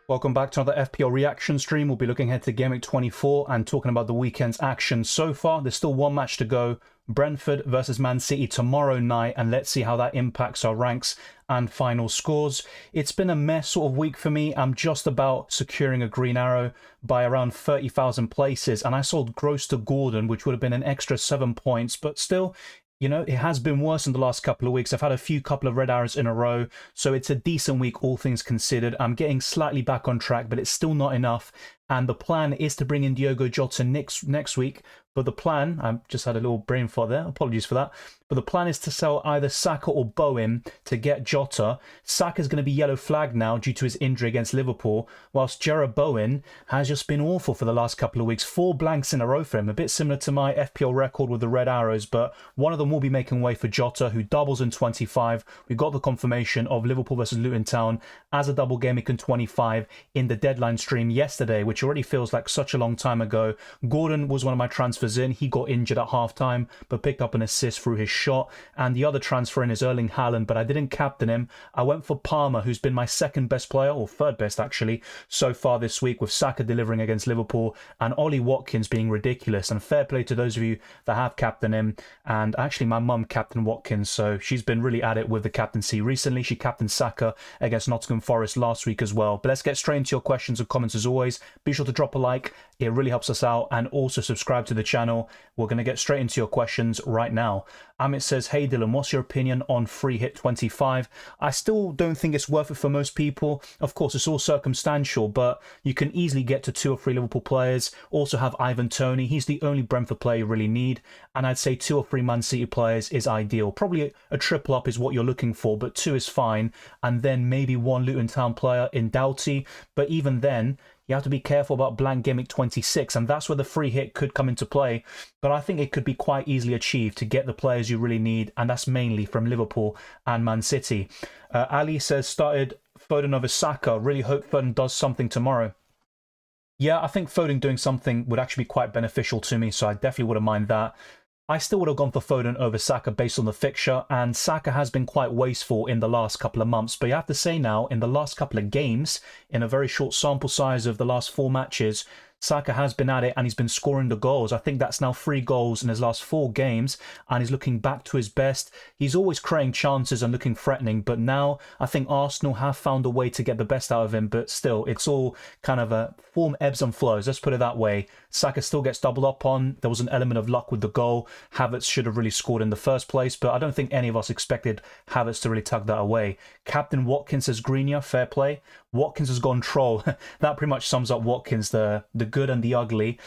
Welcome back to another FPL reaction stream. We'll be looking ahead to Game Week 24 and talking about the weekend's action so far. There's still one match to go. Brentford versus Man City tomorrow night, and let's see how that impacts our ranks and final scores. It's been a mess sort of week for me. I'm just about securing a green arrow by around 30,000 places, and I sold Gross to Gordon, which would have been an extra 7 points, but still, you know, it has been worse in the last couple of weeks. I've had a couple of red arrows in a row, so it's a decent week, all things considered. I'm getting slightly back on track, but it's still not enough. And the plan is to bring in Diogo Jota next week. But the plan, I just had a little brain fart there, apologies for that. But the plan is to sell either Saka or Bowen to get Jota. Saka's going to be yellow flagged now due to his injury against Liverpool, whilst Jarrod Bowen has just been awful for the last couple of weeks. 4 blanks in a row for him, a bit similar to my FPL record with the red arrows, but one of them will be making way for Jota, who doubles in 25. We got the confirmation of Liverpool versus Luton Town as a double game week in 25 in the deadline stream yesterday, which already feels like such a long time ago. Gordon was one of my transfers in. He got injured at half-time, but picked up an assist through his shot. And the other transfer in is Erling Haaland, but I didn't captain him. I went for Palmer, who's been my second best player, or third best actually, so far this week, with Saka delivering against Liverpool and Ollie Watkins being ridiculous. And fair play to those of you that have captained him. And actually, my mum captained Watkins, so she's been really at it with the captaincy recently. She captained Saka against Nottingham Forest last week as well. But let's get straight into your questions and comments as always. Be sure to drop a like. It really helps us out, and also subscribe to the channel. We're going to get straight into your questions right now. Amit says, hey Dylan, what's your opinion on free hit 25? I still don't think it's worth it for most people. Of course, it's all circumstantial, but you can easily get to 2 or 3 Liverpool players. Also have Ivan Toney. He's the only Brentford player you really need. And I'd say 2 or 3 Man City players is ideal. Probably a triple up is what you're looking for, but 2 is fine. And then maybe 1 Luton Town player in Doughty. But even then, you have to be careful about Blank Gameweek 26, and that's where the free hit could come into play. But I think it could be quite easily achieved to get the players you really need, and that's mainly from Liverpool and Man City. Ali says, started Foden over Saka. Really hope Foden does something tomorrow. Yeah, I think Foden doing something would actually be quite beneficial to me, so I definitely wouldn't mind that. I still would have gone for Foden over Saka based on the fixture, and Saka has been quite wasteful in the last couple of months. But you have to say now, in the last couple of games, in a very short sample size of the last 4 matches, Saka has been at it and he's been scoring the goals. I think that's now 3 goals in his last 4 games, and he's looking back to his best. He's always creating chances and looking threatening, but now I think Arsenal have found a way to get the best out of him, but still, it's all kind of a form ebbs and flows, let's put it that way. Saka still gets doubled up on. There was an element of luck with the goal. Havertz should have really scored in the first place, but I don't think any of us expected Havertz to really tug that away. Captain Watkins says, Greener, fair play. Watkins has gone troll. That pretty much sums up Watkins, the good and the ugly.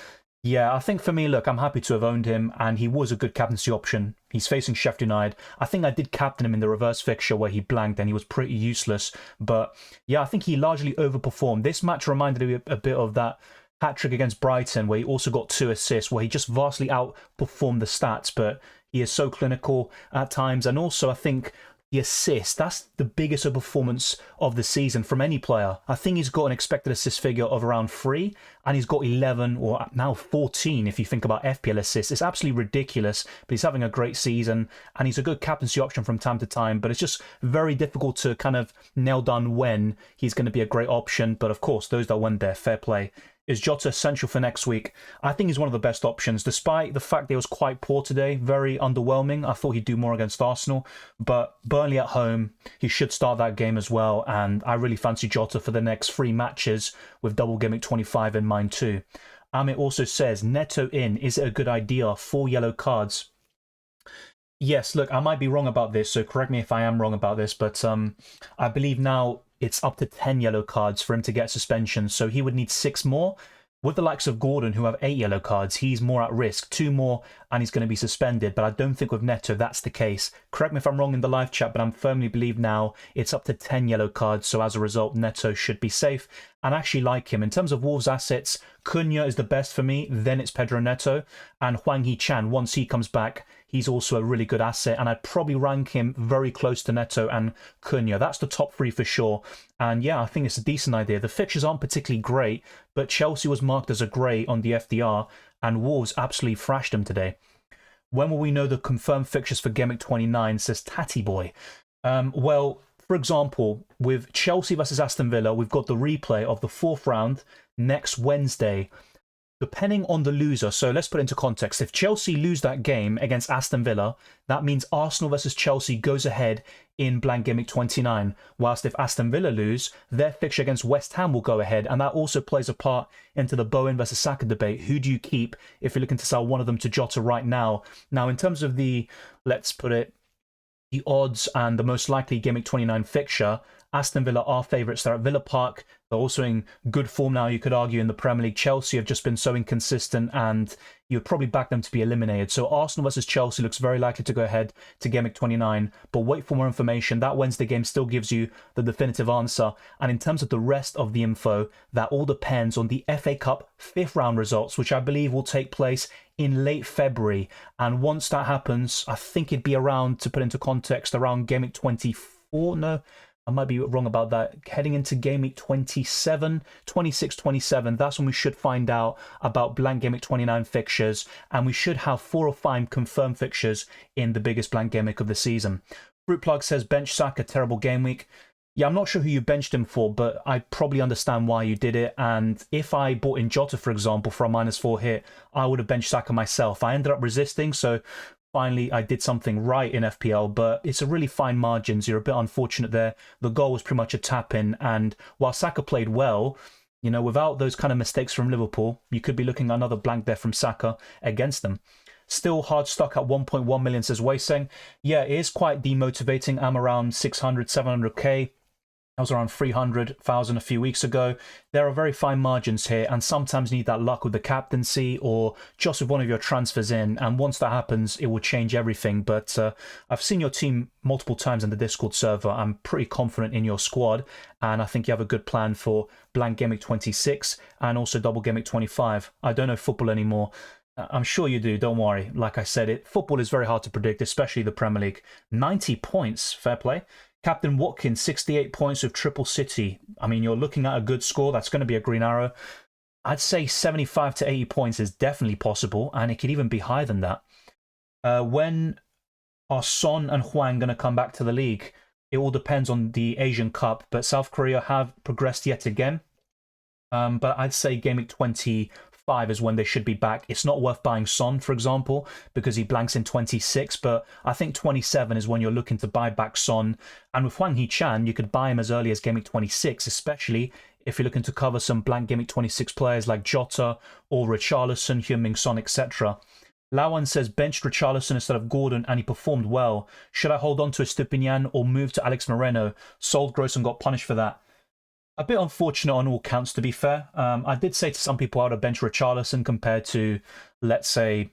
Yeah, I think for me, look, I'm happy to have owned him, and he was a good captaincy option. He's facing Sheffield United. I think I did captain him in the reverse fixture where he blanked and he was pretty useless. But yeah, I think he largely overperformed. This match reminded me a bit of that hat-trick against Brighton, where he also got 2 assists, where he just vastly outperformed the stats, but he is so clinical at times. And also, I think the assist, that's the biggest performance of the season from any player. I think he's got an expected assist figure of around 3, and he's got 11 or now 14 if you think about FPL assists. It's absolutely ridiculous, but he's having a great season, and he's a good captaincy option from time to time, but it's just very difficult to kind of nail down when he's going to be a great option. But of course, those that went there, fair play. Is Jota essential for next week? I think he's one of the best options, despite the fact that he was quite poor today, very underwhelming. I thought he'd do more against Arsenal, but Burnley at home, he should start that game as well, and I really fancy Jota for the next 3 matches with Double Gameweek 25 in mind too. Amit also says, Neto in, is it a good idea? 4 yellow cards. Yes, look, I might be wrong about this, so correct me if I am wrong about this, but I believe now it's up to 10 yellow cards for him to get suspension, so he would need 6 more. With the likes of Gordon, who have 8 yellow cards, he's more at risk. 2 more and he's going to be suspended, but I don't think with Neto that's the case. Correct me if I'm wrong in the live chat, but I firmly believe now it's up to 10 yellow cards, so as a result, Neto should be safe. And I actually like him. In terms of Wolves assets, Cunha is the best for me, then it's Pedro Neto, and Hwang Hee-chan, once he comes back, he's also a really good asset, and I'd probably rank him very close to Neto and Cunha. That's the top 3 for sure. And yeah, I think it's a decent idea. The fixtures aren't particularly great, but Chelsea was marked as a grey on the FDR, and Wolves absolutely thrashed them today. When will we know the confirmed fixtures for Game Week 29, says Tatty Boy? Well, for example, with Chelsea versus Aston Villa, we've got the replay of the fourth round next Wednesday. Depending on the loser, so let's put it into context. If Chelsea lose that game against Aston Villa, that means Arsenal versus Chelsea goes ahead in Blank Gameweek 29. Whilst if Aston Villa lose, their fixture against West Ham will go ahead, and that also plays a part into the Bowen versus Saka debate. Who do you keep if you're looking to sell one of them to Jota right now? Now, in terms of the, let's put it, the odds and the most likely Gameweek 29 fixture, Aston Villa are favourites. They're at Villa Park. They're also in good form now, you could argue, in the Premier League. Chelsea have just been so inconsistent, and you would probably back them to be eliminated. So Arsenal versus Chelsea looks very likely to go ahead to Gameweek 29. But wait for more information. That Wednesday game still gives you the definitive answer. And in terms of the rest of the info, that all depends on the FA Cup 5th round results, which I believe will take place in late February. And once that happens, I think it'd be around, to put into context, around Gameweek 24. No, I might be wrong about that. Heading into Gameweek 27, 26, 27, that's when we should find out about Blank Gameweek 29 fixtures, and we should have 4 or 5 confirmed fixtures in the biggest Blank Gameweek of the season. Fruit Plug says, bench Saka, terrible game week. Yeah, I'm not sure who you benched him for, but I probably understand why you did it. And if I bought in Jota, for example, for a -4 hit, I would have benched Saka myself. I ended up resisting, so finally I did something right in FPL, but it's a really fine margins. You're a bit unfortunate there. The goal was pretty much a tap-in, and while Saka played well, you know, without those kind of mistakes from Liverpool, you could be looking at another blank there from Saka against them. Still hard stuck at 1.1 million, says Weiseng. Yeah, it is quite demotivating. I'm around 600, 700k. I was around 300,000 a few weeks ago. There are very fine margins here, and sometimes you need that luck with the captaincy or just with one of your transfers in, and once that happens, it will change everything. But I've seen your team multiple times in the Discord server. I'm pretty confident in your squad, and I think you have a good plan for Blank Gameweek 26 and also Double Gameweek 25. I don't know football anymore. I'm sure you do, don't worry. Like I said, football is very hard to predict, especially the Premier League. 90 points, fair play. Captain Watkins, 68 points with Triple City. I mean, you're looking at a good score. That's going to be a green arrow. I'd say 75 to 80 points is definitely possible, and it could even be higher than that. When are Son and Hwang going to come back to the league? It all depends on the Asian Cup, but South Korea have progressed yet again. But I'd say Gameweek 25 is when they should be back. It's not worth buying Son, for example, because he blanks in 26, but I think 27 is when you're looking to buy back Son. And with Hwang Hee-chan, you could buy him as early as Gameweek 26, especially if you're looking to cover some blank Gameweek 26 players like Jota or Richarlison, Heung-min Son, etc. Lawan says, benched Richarlison instead of Gordon and he performed well. Should I hold on to Estupinian or move to Alex Moreno? Sold Gross and got punished for that. A bit unfortunate on all counts, to be fair. I did say to some people I would have benched Richarlison compared to, let's say,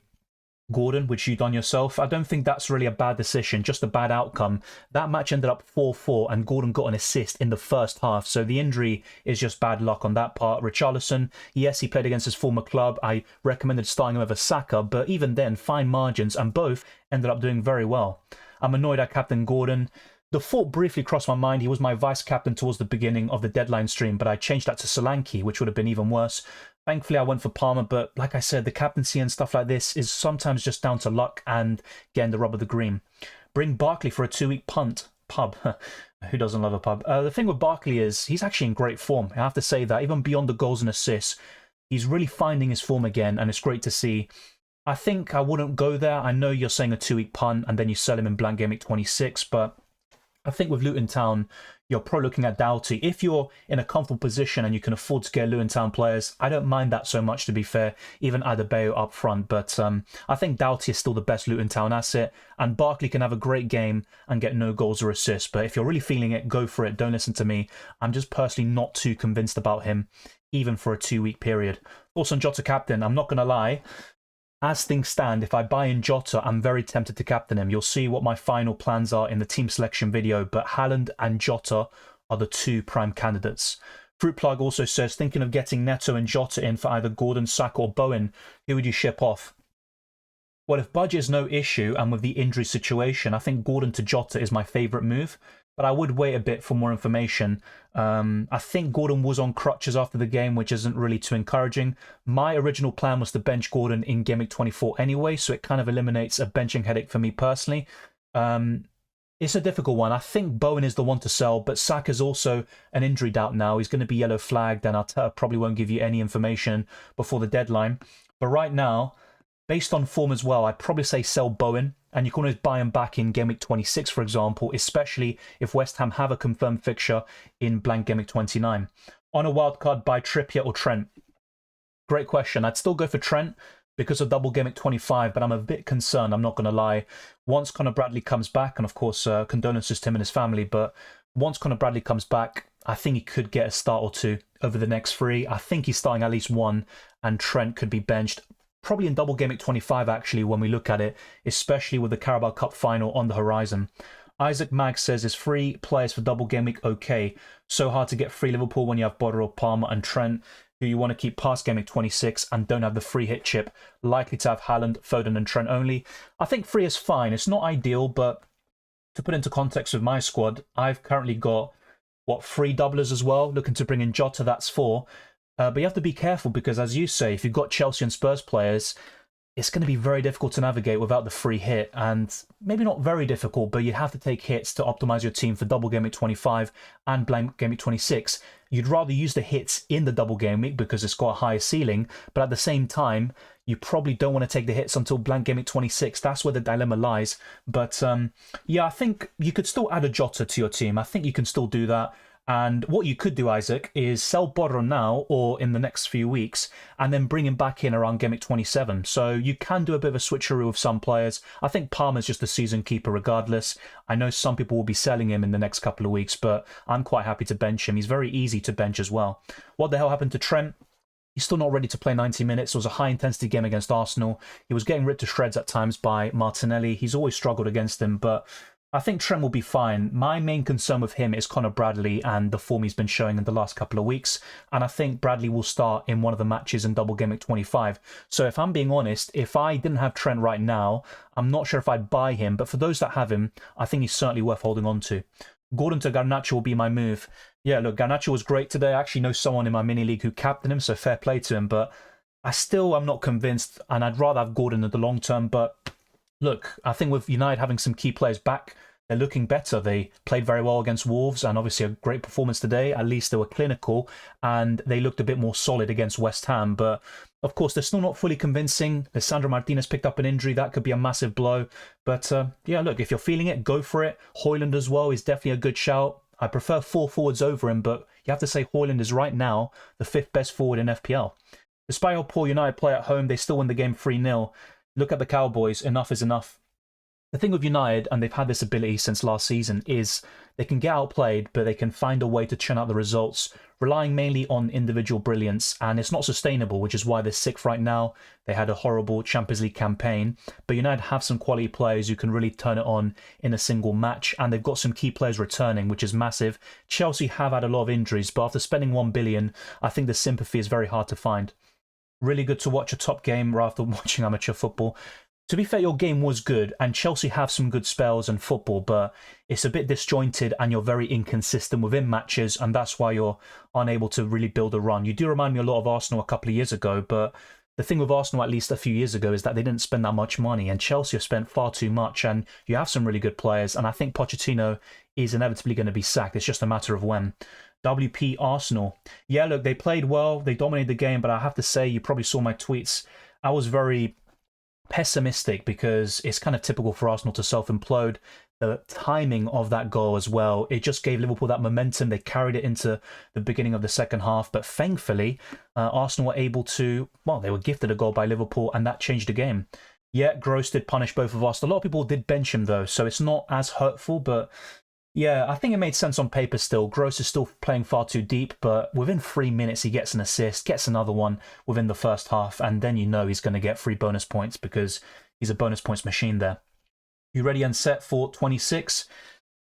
Gordon, which you've done yourself. I don't think that's really a bad decision, just a bad outcome. That match ended up 4-4 and Gordon got an assist in the first half, so the injury is just bad luck on that part. Richarlison, yes, he played against his former club. I recommended starting him over Saka, but even then, fine margins, and both ended up doing very well. I'm annoyed at Captain Gordon. The thought briefly crossed my mind. He was my vice-captain towards the beginning of the deadline stream, but I changed that to Solanke, which would have been even worse. Thankfully, I went for Palmer, but like I said, the captaincy and stuff like this is sometimes just down to luck and getting the rub of the green. Bring Barkley for a 2-week punt. Pub. Who doesn't love a pub? The thing with Barkley is he's actually in great form. I have to say that, even beyond the goals and assists, he's really finding his form again, and it's great to see. I think I wouldn't go there. I know you're saying a 2-week punt, and then you sell him in Blank Gameweek 26, but I think with Luton Town, you're probably looking at Doughty. If you're in a comfortable position and you can afford to get Luton Town players, I don't mind that so much, to be fair, even Adebayo up front. But I think Doughty is still the best Luton Town asset, and Barkley can have a great game and get no goals or assists. But if you're really feeling it, go for it. Don't listen to me. I'm just personally not too convinced about him, even for a 2-week period. Also on Jota captain, I'm not going to lie. As things stand, if I buy in Jota, I'm very tempted to captain him. You'll see what my final plans are in the team selection video, but Haaland and Jota are the 2 prime candidates. Fruit Plug also says, thinking of getting Neto and Jota in for either Gordon, Saka or Bowen. Who would you ship off? Well, if budget is no issue and with the injury situation, I think Gordon to Jota is my favourite move. But I would wait a bit for more information. I think Gordon was on crutches after the game, which isn't really too encouraging. My original plan was to bench Gordon in Gameweek 24 anyway, so it kind of eliminates a benching headache for me personally. It's a difficult one. I think Bowen is the one to sell, but Saka's also an injury doubt now. He's going to be yellow flagged, and Arteta probably won't give you any information before the deadline. But right now, based on form as well, I'd probably say sell Bowen, and you can always buy him back in Game Week 26, for example, especially if West Ham have a confirmed fixture in Blank Gameweek 29. On a wildcard, buy Trippier or Trent. Great question. I'd still go for Trent because of Double Gameweek 25, but I'm a bit concerned, I'm not going to lie. Once Conor Bradley comes back, and of course, condolences to him and his family, but once Conor Bradley comes back, I think he could get a start or two over the next three. I think he's starting at least one, and Trent could be benched. Probably in Double Gameweek 25, actually, when we look at it, especially with the Carabao Cup final on the horizon. Isaac Mag says, is free players for Double Gameweek okay? So hard to get free Liverpool when you have Bodro, Palmer and Trent, who you want to keep past Game Week 26 and don't have the free hit chip. Likely to have Haaland, Foden and Trent only. I think free is fine. It's not ideal, but to put into context with my squad, I've currently got, three doublers as well. Looking to bring in Jota, that's four. But you have to be careful because, as you say, if you've got Chelsea and Spurs players, it's going to be very difficult to navigate without the free hit. And maybe not very difficult, but you have to take hits to optimize your team for Double Game Week 25 and Blank Game Week 26. You'd rather use the hits in the Double Game Week because it's got a higher ceiling, but at the same time, you probably don't want to take the hits until Blank Game Week 26. That's where the dilemma lies. But yeah, I think you could still add a Jota to your team. I think you can still do that. And what you could do, Isaac, is sell Bodro now or in the next few weeks and then bring him back in around Game Week 27. So you can do a bit of a switcheroo with some players. I think Palmer's just a season keeper regardless. I know some people will be selling him in the next couple of weeks, but I'm quite happy to bench him. He's very easy to bench as well. What the hell happened to Trent? He's still not ready to play 90 minutes. It was a high-intensity game against Arsenal. He was getting ripped to shreds at times by Martinelli. He's always struggled against him, but I think Trent will be fine. My main concern with him is Conor Bradley and the form he's been showing in the last couple of weeks. And I think Bradley will start in one of the matches in Double Game Week 25. So if I'm being honest, if I didn't have Trent right now, I'm not sure if I'd buy him. But for those that have him, I think he's certainly worth holding on to. Gordon to Garnacho will be my move. Yeah, look, Garnacho was great today. I actually know someone in my mini league who captained him, so fair play to him. But I still am not convinced, and I'd rather have Gordon in the long term. But look, I think with United having some key players back, they're looking better. They played very well against Wolves and obviously a great performance today. At least they were clinical and they looked a bit more solid against West Ham. But of course, they're still not fully convincing. Lisandro Martinez picked up an injury. That could be a massive blow. But yeah, look, if you're feeling it, go for it. Højlund as well is definitely a good shout. I prefer 4 forwards over him, but you have to say Højlund is right now the 5th best forward in FPL. Despite how poor United play at home, they still win the game 3-0. Look at the Cowboys. Enough is enough. The thing with United, and they've had this ability since last season, is they can get outplayed, but they can find a way to churn out the results, relying mainly on individual brilliance, and it's not sustainable, which is why they're 6th right now. They had a horrible Champions League campaign, but United have some quality players who can really turn it on in a single match, and they've got some key players returning, which is massive. Chelsea have had a lot of injuries, but after spending $1 billion, I think the sympathy is very hard to find. Really good to watch a top game rather than watching amateur football. To be fair, your game was good, and Chelsea have some good spells and football, but it's a bit disjointed and you're very inconsistent within matches, and that's why you're unable to really build a run. You do remind me a lot of Arsenal a couple of years ago, but the thing with Arsenal, at least a few years ago, is that they didn't spend that much money, and Chelsea have spent far too much, and you have some really good players, and I think Pochettino is inevitably going to be sacked. It's just a matter of when. WP Arsenal. Yeah, look, they played well, they dominated the game, but I have to say, you probably saw my tweets, I was very pessimistic because it's kind of typical for Arsenal to self-implode. The timing of that goal as well, it just gave Liverpool that momentum. They carried it into the beginning of the second half, but thankfully Arsenal were able to, well, they were gifted a goal by Liverpool and that changed the game. Yeah, Gross did punish both of us. A lot of people did bench him though, so it's not as hurtful, but yeah, I think it made sense on paper still. Gross is still playing far too deep, but within 3 minutes he gets an assist, gets another one within the first half, and then you know he's going to get 3 bonus points because he's a bonus points machine there. You ready and set for 26?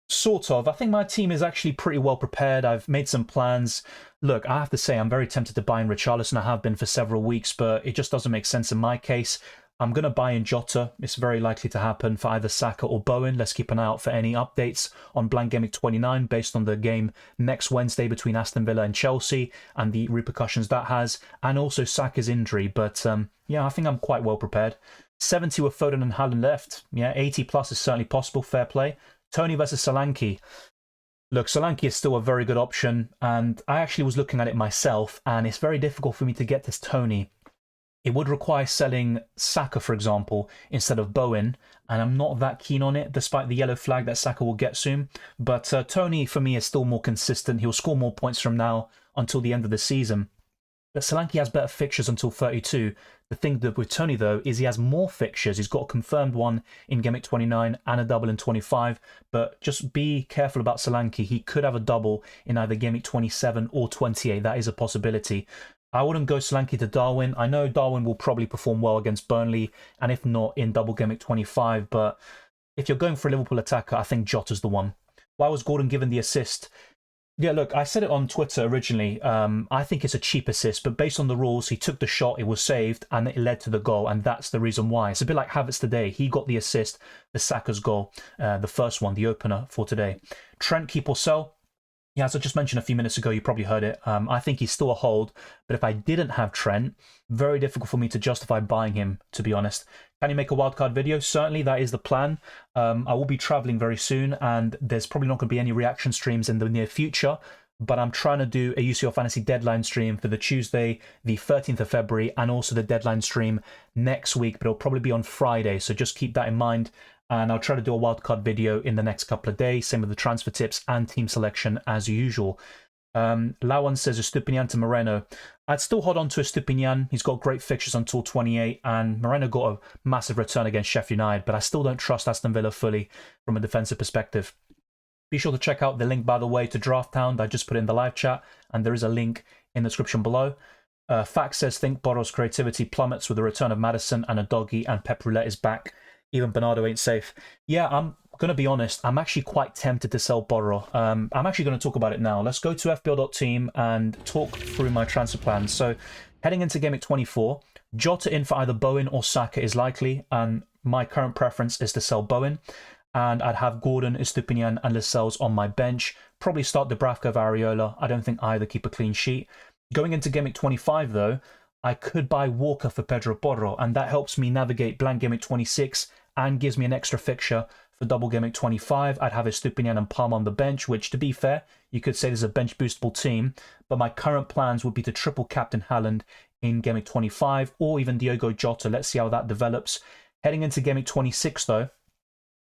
Sort of. I think my team is actually pretty well prepared. I've made some plans. Look, I have to say I'm very tempted to buy in Richarlison. I have been for several weeks, but it just doesn't make sense in my case. I'm going to buy in Jota. It's very likely to happen for either Saka or Bowen. Let's keep an eye out for any updates on Blank Gameweek 29 based on the game next Wednesday between Aston Villa and Chelsea and the repercussions that has, and also Saka's injury. But yeah, I think I'm quite well prepared. 70 with Foden and Haaland left. Yeah, 80 plus is certainly possible. Fair play. Tony versus Solanke. Look, Solanke is still a very good option, and I actually was looking at it myself, and it's very difficult for me to get this Tony. It would require selling Saka, for example, instead of Bowen, and I'm not that keen on it, despite the yellow flag that Saka will get soon. But Tony, for me, is still more consistent. He'll score more points from now until the end of the season. But Solanke has better fixtures until 32. The thing with Tony, though, is he has more fixtures. He's got a confirmed one in Gameweek 29 and a double in 25. But just be careful about Solanke. He could have a double in either Gameweek 27 or 28. That is a possibility. I wouldn't go Solanke to Darwin. I know Darwin will probably perform well against Burnley, and if not, in double Gameweek 25. But if you're going for a Liverpool attacker, I think Jota's the one. Why was Gordon given the assist? Yeah, look, I said it on Twitter originally. I think it's a cheap assist, but based on the rules, he took the shot, it was saved, and it led to the goal, and that's the reason why. It's a bit like Havertz today. He got the assist, the Saka's goal, the first one, the opener for today. Trent, keep or sell? Yeah, as I just mentioned a few minutes ago, you probably heard it. I think he's still a hold, but if I didn't have Trent, very difficult for me to justify buying him, to be honest. Can you make a wildcard video? Certainly, that is the plan. I will be traveling very soon, and there's probably not going to be any reaction streams in the near future, but I'm trying to do a UCL Fantasy deadline stream for the Tuesday, the 13th of February, and also the deadline stream next week, but it'll probably be on Friday, so just keep that in mind. And I'll try to do a wildcard video in the next couple of days. Same with the transfer tips and team selection as usual. Lawan says Estupinian to Moreno. I'd still hold on to Estupinian. He's got great fixtures until 28, and Moreno got a massive return against Sheffield United, but I still don't trust Aston Villa fully from a defensive perspective. Be sure to check out the link, by the way, to Draft Town. I just put in the live chat, and there is a link in the description below. Fact says think Borrow's creativity plummets with the return of Maddison and a doggy, and Pep Roulette is back. Even Bernardo ain't safe. Yeah, I'm going to be honest. I'm actually quite tempted to sell Borrow. I'm actually going to talk about it now. Let's go to FPL.team and talk through my transfer plans. So, heading into Gameweek 24, Jota in for either Bowen or Saka is likely, and my current preference is to sell Bowen. And I'd have Gordon, Estupinian, and Lascelles on my bench. Probably start Dubravka of Areola. I don't think either keep a clean sheet. Going into Gameweek 25, though, I could buy Walker for Pedro Porro, and that helps me navigate Blank Gameweek 26 and gives me an extra fixture for double Gameweek 25. I'd have Estupinian and Palm on the bench, which, to be fair, you could say there's a bench boostable team, but my current plans would be to triple captain Haaland in Gameweek 25, or even Diogo Jota. Let's see how that develops. Heading into Gameweek 26, though,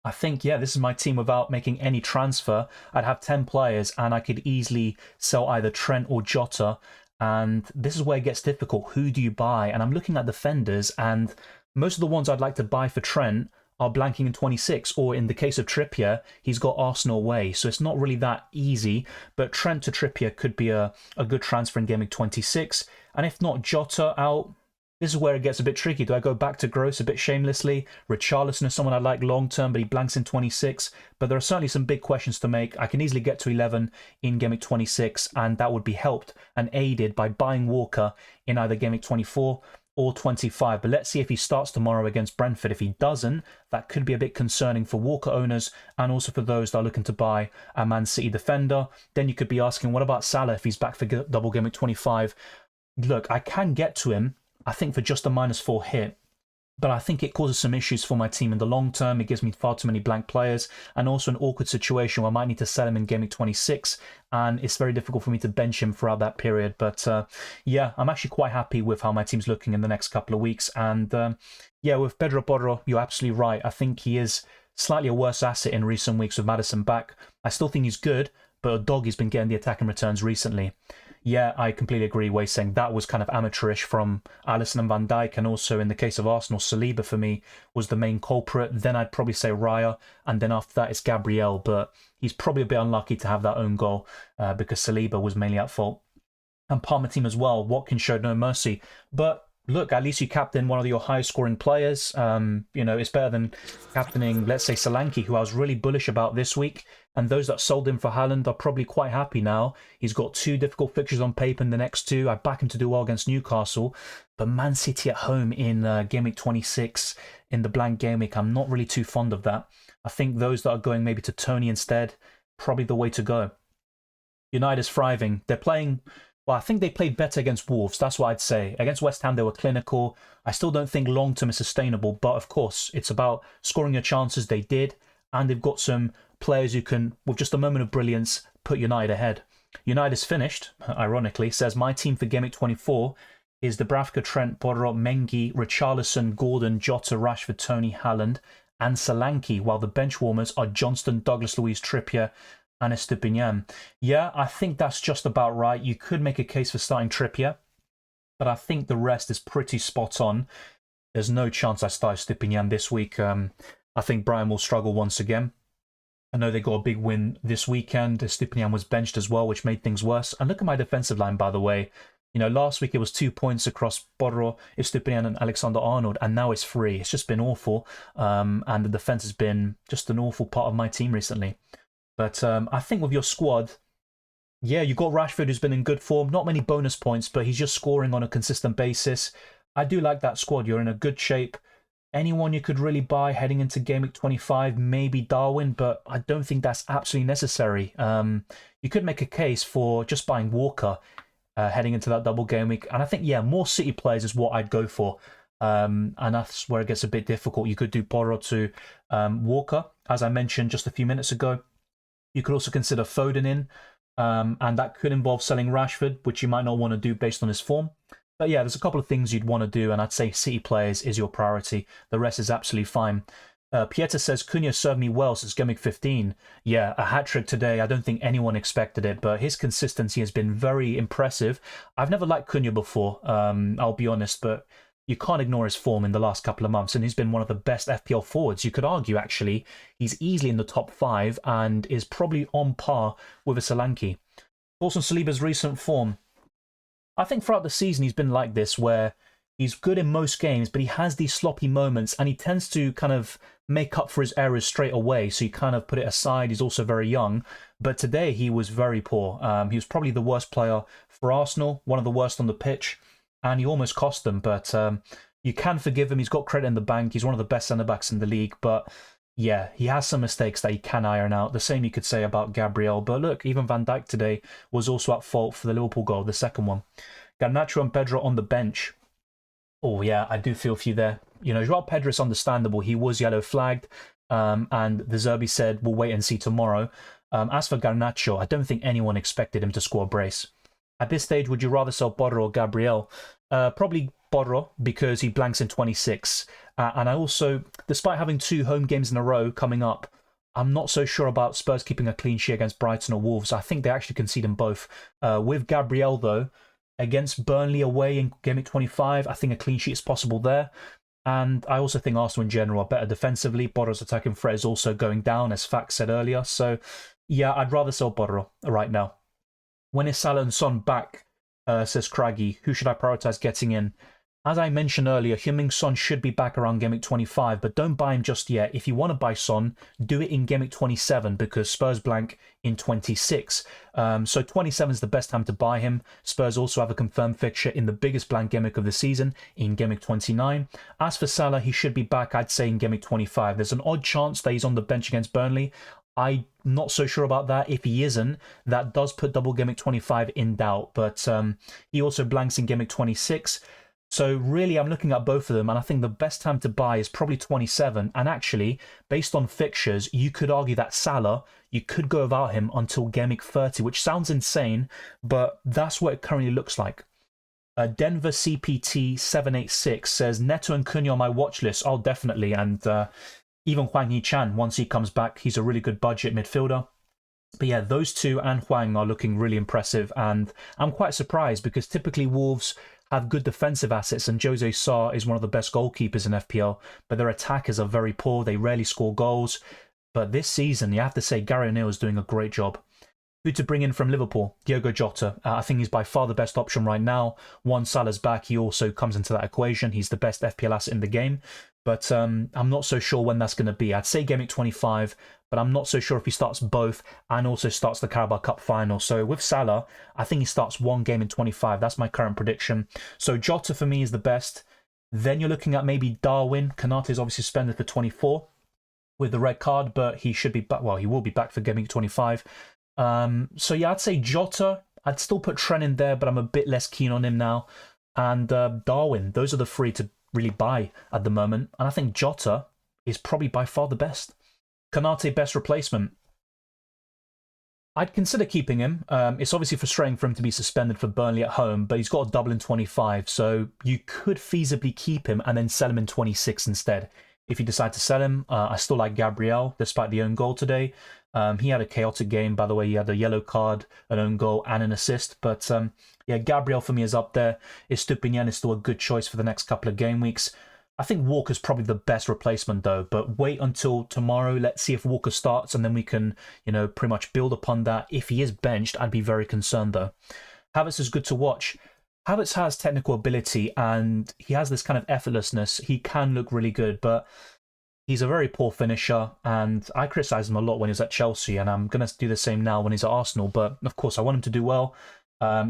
I think, yeah, this is my team without making any transfer. I'd have 10 players, and I could easily sell either Trent or Jota. And this is where it gets difficult. Who do you buy? And I'm looking at defenders, and most of the ones I'd like to buy for Trent are blanking in 26, or in the case of Trippier, he's got Arsenal away, so it's not really that easy. But Trent to Trippier could be a good transfer in Gameweek 26, and if not, Jota out. This is where it gets a bit tricky. Do I go back to Gross a bit shamelessly? Richarlison is someone I like long term, but he blanks in 26. But there are certainly some big questions to make. I can easily get to 11 in Gameweek 26, and that would be helped and aided by buying Walker in either Gameweek 24 or 25. But let's see if he starts tomorrow against Brentford. If he doesn't, that could be a bit concerning for Walker owners and also for those that are looking to buy a Man City defender. Then you could be asking, what about Salah if he's back for double Gameweek 25? Look, I can get to him, I think, for just a -4 hit, but I think it causes some issues for my team in the long term. It gives me far too many blank players, and also an awkward situation where I might need to sell him in Gameweek 26, and it's very difficult for me to bench him throughout that period. But yeah, I'm actually quite happy with how my team's looking in the next couple of weeks. And yeah, with Pedro Porro, you're absolutely right. I think he is slightly a worse asset in recent weeks with Maddison back. I still think he's good, but a dog has been getting the attacking returns recently. Yeah, I completely agree. Way saying that was kind of amateurish from Alisson and Van Dijk, and also in the case of Arsenal, Saliba for me was the main culprit. Then I'd probably say Raya, and then after that it's Gabriel, but he's probably a bit unlucky to have that own goal because Saliba was mainly at fault. And Palmer team as well. Watkins showed no mercy, but look, at least you captain one of your highest scoring players. You know, it's better than captaining, let's say, Solanke, who I was really bullish about this week. And those that sold him for Haaland are probably quite happy now. He's got 2 difficult fixtures on paper in the next 2. I back him to do well against Newcastle. But Man City at home in Gameweek 26 in the Blank Gameweek, I'm not really too fond of that. I think those that are going maybe to Tony instead, probably the way to go. United's thriving. They're playing... Well, I think they played better against Wolves. That's what I'd say. Against West Ham, they were clinical. I still don't think long-term is sustainable. But, of course, it's about scoring your chances. They did. And they've got some players who can, with just a moment of brilliance, put United ahead. United is finished, ironically, says my team for Gameweek 24 is Dubravka, Trent, Borro, Mengi, Richarlison, Gordon, Jota, Rashford, Tony, Haaland, and Solanke, while the bench warmers are Johnston, Douglas Luiz, Trippier, and Estupinian. Yeah, I think that's just about right. You could make a case for starting Trippier, but I think the rest is pretty spot on. There's no chance I start Estupinian this week. I think Brian will struggle once again. I know they got a big win this weekend. Estupinian was benched as well, which made things worse. And look at my defensive line, by the way. You know, last week it was 2 points across Borro, Estupinian and Alexander-Arnold, and now it's 3. It's just been awful. And the defense has been just an awful part of my team recently. But I think with your squad, yeah, you've got Rashford, who's been in good form. Not many bonus points, but he's just scoring on a consistent basis. I do like that squad. You're in a good shape. Anyone you could really buy heading into Game Week 25, maybe Darwin, but I don't think that's absolutely necessary. You could make a case for just buying Walker heading into that double game week. And I think, yeah, more City players is what I'd go for. And that's where it gets a bit difficult. You could do Porro to Walker, as I mentioned just a few minutes ago. You could also consider Foden in, and that could involve selling Rashford, which you might not want to do based on his form. But yeah, there's a couple of things you'd want to do, and I'd say City players is your priority. The rest is absolutely fine. Pieter says, Cunha served me well since Game Week 15. Yeah, a hat-trick today. I don't think anyone expected it, but his consistency has been very impressive. I've never liked Cunha before, I'll be honest, but you can't ignore his form in the last couple of months, and he's been one of the best FPL forwards. You could argue, actually, he's easily in the top 5 and is probably on par with a Solanke. Also, Saliba's recent form. I think throughout the season he's been like this, where he's good in most games, but he has these sloppy moments, and he tends to kind of make up for his errors straight away, so you kind of put it aside. He's also very young, but today he was very poor. He was probably the worst player for Arsenal, one of the worst on the pitch, and he almost cost them, but you can forgive him. He's got credit in the bank. He's one of the best centre-backs in the league, but yeah, he has some mistakes that he can iron out. The same you could say about Gabriel. But look, even Van Dijk today was also at fault for the Liverpool goal, the second one. Garnacho and Pedro on the bench. Oh, yeah, I do feel for you there. You know, Joao Pedro is understandable. He was yellow flagged, and the Zerbi said, we'll wait and see tomorrow. As for Garnacho, I don't think anyone expected him to score a brace. At this stage, would you rather sell Borro or Gabriel? Probably Borro, because he blanks in 26. And I also, despite having 2 home games in a row coming up, I'm not so sure about Spurs keeping a clean sheet against Brighton or Wolves. I think they actually concede in both. With Gabriel, though, against Burnley away in Game Week 25, I think a clean sheet is possible there. And I also think Arsenal in general are better defensively. Borro's attacking threat is also going down, as Fax said earlier. So, yeah, I'd rather sell Borro right now. When is Salah and Son back, says Craggy. Who should I prioritise getting in? As I mentioned earlier, Heung-min Son should be back around Game Week 25, but don't buy him just yet. If you want to buy Son, do it in Game Week 27 because Spurs blank in 26. So 27 is the best time to buy him. Spurs also have a confirmed fixture in the biggest blank Game Week of the season in Game Week 29. As for Salah, he should be back, I'd say, in Game Week 25. There's an odd chance that he's on the bench against Burnley. I'm not so sure about that. If he isn't, that does put double Game Week 25 in doubt, but he also blanks in Game Week 26. So really, I'm looking at both of them, and I think the best time to buy is probably 27. And actually, based on fixtures, you could argue that Salah, you could go without him until Game Week 30, which sounds insane, but that's what it currently looks like. Denver CPT 786 says, Neto and Cunha on my watch list. Oh, definitely. And even Hwang Hee-chan, once he comes back, he's a really good budget midfielder. But yeah, those two and Hwang are looking really impressive, and I'm quite surprised because typically Wolves have good defensive assets, and Jose Sarr is one of the best goalkeepers in FPL, but their attackers are very poor. They rarely score goals. But this season, you have to say Gary O'Neill is doing a great job. Who to bring in from Liverpool? Diogo Jota. I think he's by far the best option right now. Once Salah's back, he also comes into that equation. He's the best FPL asset in the game. But I'm not so sure when that's going to be. I'd say Game Week 25, but I'm not so sure if he starts both and also starts the Carabao Cup final. So with Salah, I think he starts one game in 25. That's my current prediction. So Jota for me is the best. Then you're looking at maybe Darwin. Konate is obviously suspended for 24 with the red card, but he should be back. Well, he will be back for Game Week 25. So yeah, I'd say Jota. I'd still put Trent in there, but I'm a bit less keen on him now. And Darwin. Those are the three to really buy at the moment. And I think Jota is probably by far the best. Konate, best replacement. I'd consider keeping him. It's obviously frustrating for him to be suspended for Burnley at home, but he's got a double in 25, so you could feasibly keep him and then sell him in 26 instead. If you decide to sell him, I still like Gabriel, despite the own goal today. He had a chaotic game, by the way. He had a yellow card, an own goal, and an assist. But yeah, Gabriel for me is up there. Estupiñán is still a good choice for the next couple of game weeks. I think Walker's probably the best replacement though, but wait until tomorrow. Let's see if Walker starts and then we can, pretty much build upon that. If he is benched, I'd be very concerned though. Havertz is good to watch. Havertz has technical ability and he has this kind of effortlessness. He can look really good, but he's a very poor finisher, and I criticised him a lot when he was at Chelsea, and I'm going to do the same now when he's at Arsenal, but of course I want him to do well.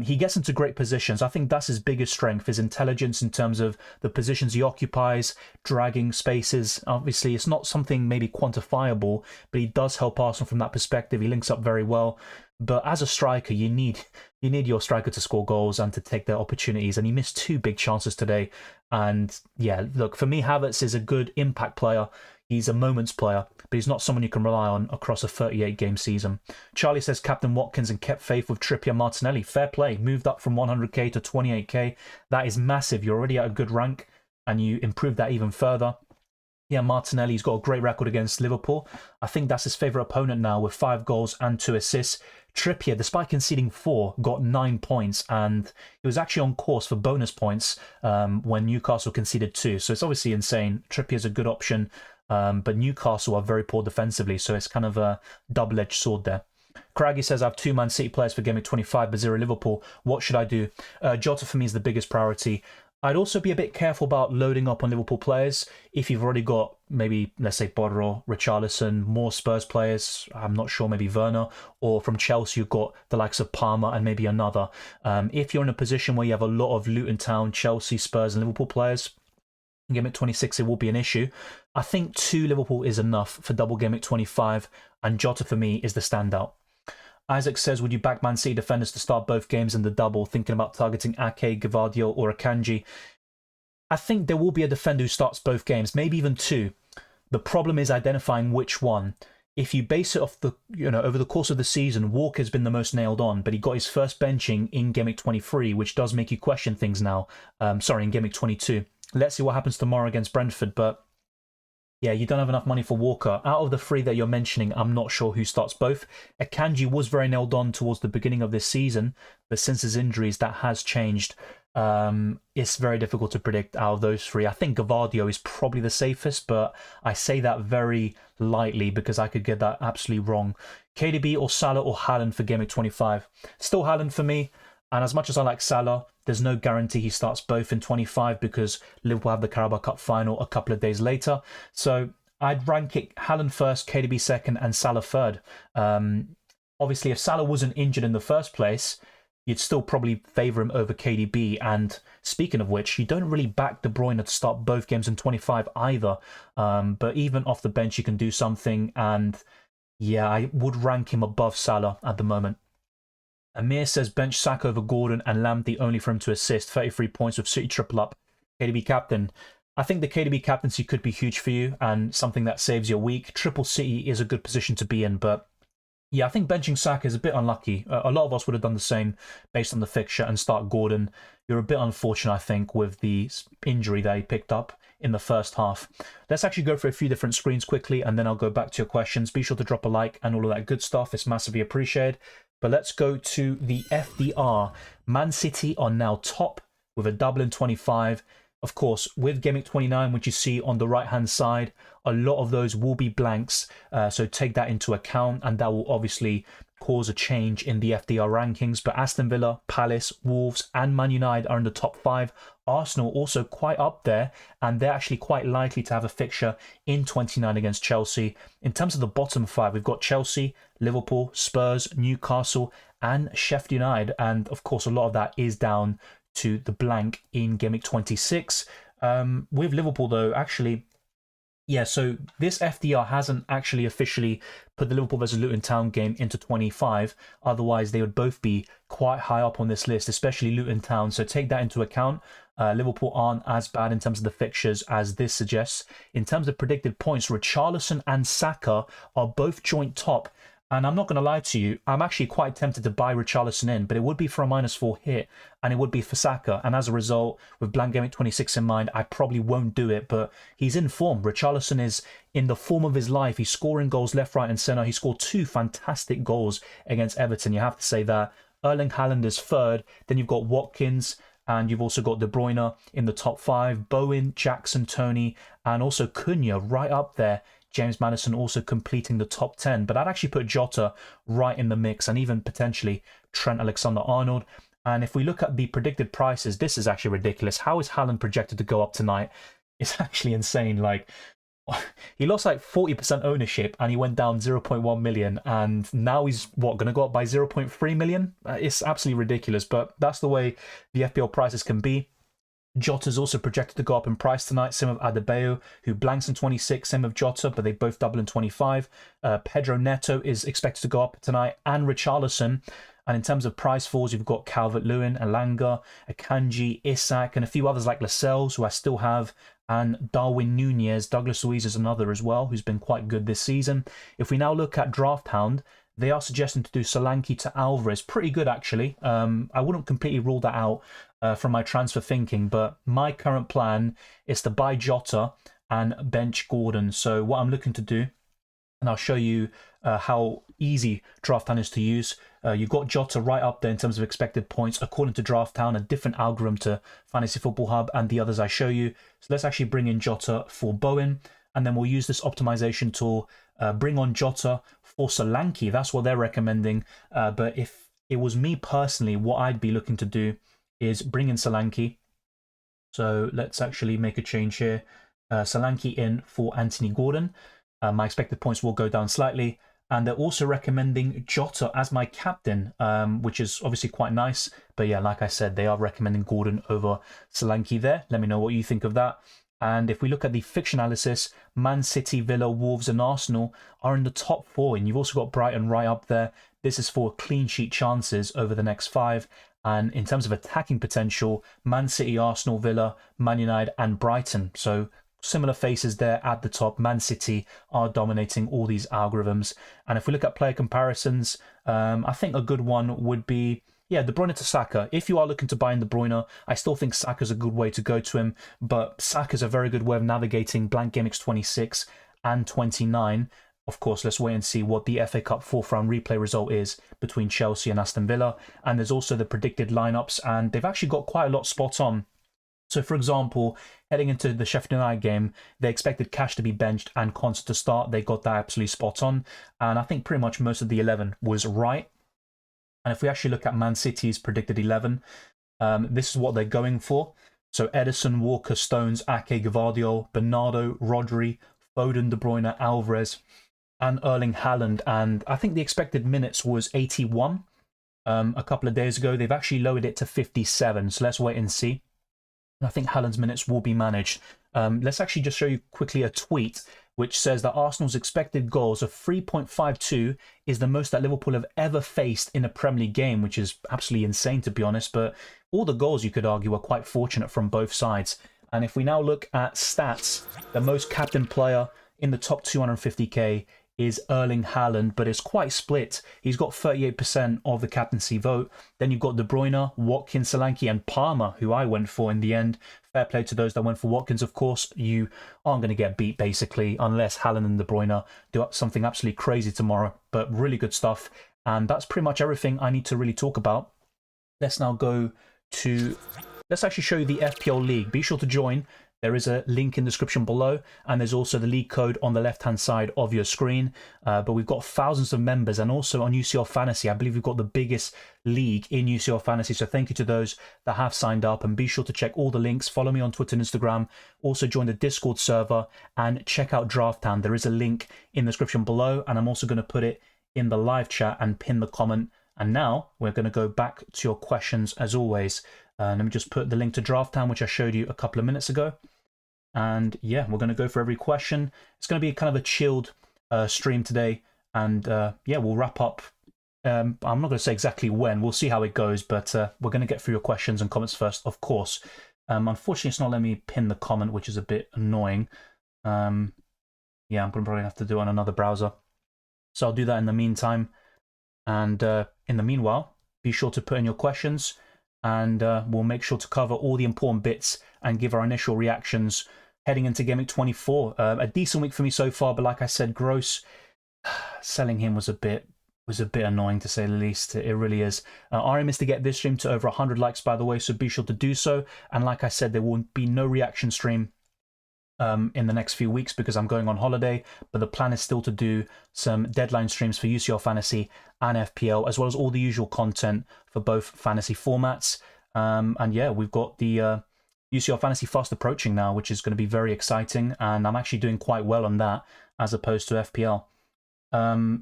He gets into great positions. I think that's his biggest strength, his intelligence in terms of the positions he occupies, dragging spaces. Obviously, it's not something maybe quantifiable, but he does help Arsenal from that perspective. He links up very well. But as a striker, you need your striker to score goals and to take their opportunities. And he missed 2 big chances today. And yeah, look, for me, Havertz is a good impact player. He's a moments player, but he's not someone you can rely on across a 38-game season. Charlie says Captain Watkins and kept faith with Trippier Martinelli. Fair play. Moved up from 100k to 28k. That is massive. You're already at a good rank, and you improved that even further. Yeah, Martinelli's got a great record against Liverpool. I think that's his favourite opponent now with 5 goals and 2 assists. Trippier, despite conceding 4, got 9 points, and he was actually on course for bonus points when Newcastle conceded 2. So it's obviously insane. Trippier's a good option, but Newcastle are very poor defensively, so it's kind of a double-edged sword there. Craggy says, I have 2 Man City players for Game Week 25, but 0 Liverpool. What should I do? Jota for me is the biggest priority. I'd also be a bit careful about loading up on Liverpool players. If you've already got maybe, let's say, Borro, Richarlison, more Spurs players, I'm not sure, maybe Werner, or from Chelsea you've got the likes of Palmer and maybe another. If you're in a position where you have a lot of Luton Town, Chelsea, Spurs and Liverpool players, Game Week 26 it will be an issue. I think 2 Liverpool is enough for double Game Week 25, and Jota for me is the standout. Isaac says, would you back Man City defenders to start both games in the double, thinking about targeting Ake, Gvardiol or Akanji? I think there will be a defender who starts both games, maybe even 2. The problem is identifying which one. If you base it off the, over the course of the season, Walker's been the most nailed on, but he got his first benching in Game Week 23, which does make you question things now. In Game Week 22. Let's see what happens tomorrow against Brentford, but yeah, you don't have enough money for Walker. Out of the 3 that you're mentioning, I'm not sure who starts both. Akanji was very nailed on towards the beginning of this season, but since his injuries, that has changed. It's very difficult to predict out of those 3. I think Gvardiol is probably the safest, but I say that very lightly because I could get that absolutely wrong. KDB or Salah or Haaland for Game Week 25? Still Haaland for me. And as much as I like Salah, there's no guarantee he starts both in 25 because Liverpool have the Carabao Cup final a couple of days later. So I'd rank it Haaland first, KDB second, and Salah third. Obviously, if Salah wasn't injured in the first place, you'd still probably favour him over KDB. And speaking of which, you don't really back De Bruyne to start both games in 25 either. But even off the bench, you can do something. And yeah, I would rank him above Salah at the moment. Amir says bench Saka over Gordon and Lamptey only for him to assist. 33 points with City triple up. KDB captain. I think the KDB captaincy could be huge for you and something that saves your week. Triple City is a good position to be in, but yeah, I think benching Saka is a bit unlucky. A lot of us would have done the same based on the fixture and start Gordon. You're a bit unfortunate, I think, with the injury that he picked up in the first half. Let's actually go for a few different screens quickly and then I'll go back to your questions. Be sure to drop a like and all of that good stuff. It's massively appreciated. But let's go to the FDR. Man City are now top with a double in 25. Of course, with Game Week 29, which you see on the right-hand side, a lot of those will be blanks. So take that into account, and that will obviously cause a change in the FDR rankings. But Aston Villa, Palace, Wolves, and Man United are in the top 5. Arsenal also quite up there, and they're actually quite likely to have a fixture in 29 against Chelsea. In terms of the bottom 5, we've got Chelsea, Liverpool, Spurs, Newcastle, and Sheffield United. And of course, a lot of that is down to the blank in Game Week 26. With Liverpool, though, actually, yeah, so this FDR hasn't actually officially put the Liverpool versus Luton Town game into 25. Otherwise, they would both be quite high up on this list, especially Luton Town. So take that into account. Liverpool aren't as bad in terms of the fixtures as this suggests. In terms of predicted points, Richarlison and Saka are both joint top. And I'm not going to lie to you, I'm actually quite tempted to buy Richarlison in, but it would be for a -4 hit, and it would be for Saka. And as a result, with Blank Gameweek 26 in mind, I probably won't do it, but he's in form. Richarlison is in the form of his life. He's scoring goals left, right, and centre. He scored 2 fantastic goals against Everton. You have to say that. Erling Haaland is third. Then you've got Watkins, and you've also got De Bruyne in the top 5. Bowen, Jackson, Tony, and also Cunha right up there. James Maddison also completing the top 10. But I'd actually put Jota right in the mix, and even potentially Trent Alexander-Arnold. And if we look at the predicted prices, this is actually ridiculous. How is Haaland projected to go up tonight? It's actually insane. Like, he lost like 40% ownership and he went down 0.1 million, and now he's what, going to go up by 0.3 million? It's absolutely ridiculous, but that's the way the FPL prices can be. Jota's also projected to go up in price tonight. Same with Adebayo, who blanks in 26. Same with Jota, but they both double in 25. Pedro Neto is expected to go up tonight, and Richarlison. And in terms of price falls, you've got Calvert-Lewin, Elanga, Akanji, Isak, and a few others like Lascelles, who I still have, and Darwin Nunez. Douglas Luiz is another as well, who's been quite good this season. If we now look at Draft Hound, they are suggesting to do Solanke to Alvarez. Pretty good, actually. I wouldn't completely rule that out from my transfer thinking, but my current plan is to buy Jota and bench Gordon. So what I'm looking to do, and I'll show you how easy Draft Hound is to use. You've got Jota right up there in terms of expected points, according to Draft Hound, a different algorithm to Fantasy Football Hub and the others I show you. So let's actually bring in Jota for Bowen, and then we'll use this optimization tool, bring on Jota for Solanke. That's what they're recommending. But if it was me personally, what I'd be looking to do is bring in Solanke. So let's actually make a change here. Solanke in for Anthony Gordon. My expected points will go down slightly. And they're also recommending Jota as my captain, which is obviously quite nice. But yeah, like I said, they are recommending Gordon over Solanke there. Let me know what you think of that. And if we look at the fixture analysis, Man City, Villa, Wolves and Arsenal are in the top 4. And you've also got Brighton right up there. This is for clean sheet chances over the next 5. And in terms of attacking potential, Man City, Arsenal, Villa, Man United and Brighton. So similar faces there at the top. Man City are dominating all these algorithms. And if we look at player comparisons, I think a good one would be, yeah, De Bruyne to Saka. If you are looking to buy in De Bruyne, I still think Saka's a good way to go to him. But Saka's a very good way of navigating Blank Gameweek 26 and 29. Of course, let's wait and see what the FA Cup 4th round replay result is between Chelsea and Aston Villa. And there's also the predicted lineups, and they've actually got quite a lot spot on. So, for example, heading into the Sheffield United game, they expected Cash to be benched and Konsa to start. They got that absolutely spot on. And I think pretty much most of the 11 was right. And if we actually look at Man City's predicted 11, this is what they're going for. So Edison, Walker, Stones, Ake, Gvardiol, Bernardo, Rodri, Foden, De Bruyne, Alvarez, and Erling Haaland. And I think the expected minutes was 81 a couple of days ago. They've actually lowered it to 57. So let's wait and see. I think Haaland's minutes will be managed. Let's actually just show you quickly a tweet which says that Arsenal's expected goals of 3.52 is the most that Liverpool have ever faced in a Premier League game, which is absolutely insane, to be honest. But all the goals, you could argue, are quite fortunate from both sides. And if we now look at stats, the most captain player in the top 250k is Erling Haaland, but it's quite split. He's got 38% of the captaincy vote. Then you've got De Bruyne, Watkins, Solanke, and Palmer, who I went for in the end. Fair play to those that went for Watkins, of course. You aren't going to get beat, basically, unless Haaland and De Bruyne do something absolutely crazy tomorrow. But really good stuff. And that's pretty much everything I need to really talk about. Let's now go to... Let's actually show you the FPL League. Be sure to join. There is a link in the description below, and there's also the league code on the left-hand side of your screen. But we've got thousands of members, and also on UCL Fantasy, I believe we've got the biggest league in UCL Fantasy. So thank you to those that have signed up, and be sure to check all the links. Follow me on Twitter and Instagram. Also join the Discord server and check out Draft Town. There is a link in the description below, and I'm also going to put it in the live chat and pin the comment. And now we're going to go back to your questions as always. Let me just put the link to Draft Town, which I showed you a couple of minutes ago. And yeah, we're going to go for every question. It's going to be kind of a chilled stream today. And yeah, we'll wrap up. I'm not going to say exactly when. We'll see how it goes. But we're going to get through your questions and comments first, of course. Unfortunately, it's not letting me pin the comment, which is a bit annoying. Yeah, I'm going to probably have to do it on another browser. So I'll do that in the meantime. And in the meanwhile, be sure to put in your questions, and we'll make sure to cover all the important bits and give our initial reactions heading into Game Week 24. A decent week for me so far, but like I said, Gross, selling him was a bit annoying, to say the least. It really is. Our aim is to get this stream to over 100 likes, by the way, so be sure to do so. And like I said, there will be no reaction stream in the next few weeks because I'm going on holiday, but the plan is still to do some deadline streams for UCL Fantasy and FPL, as well as all the usual content for both fantasy formats. And yeah, we've got the UCL Fantasy fast approaching now, which is going to be very exciting, and I'm actually doing quite well on that as opposed to FPL.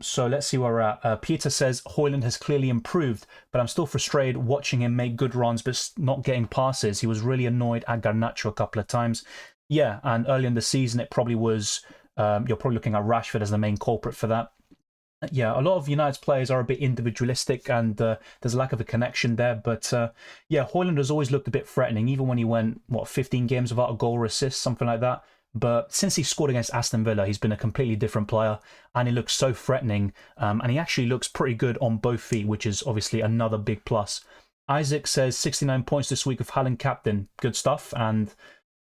So let's see where we're at. Peter says Højlund has clearly improved, but I'm still frustrated watching him make good runs but not getting passes. He was really annoyed at Garnacho a couple of times. Yeah, and early in the season, it probably was, you're probably looking at Rashford as the main culprit for that. Yeah, a lot of United's players are a bit individualistic, and there's a lack of a connection there. But yeah, Højlund has always looked a bit threatening, even when he went, 15 games without a goal or assist, something like that. But since he scored against Aston Villa, he's been a completely different player, and he looks so threatening. And he actually looks pretty good on both feet, which is obviously another big plus. Isaac says 69 points this week of Haaland captain. Good stuff, and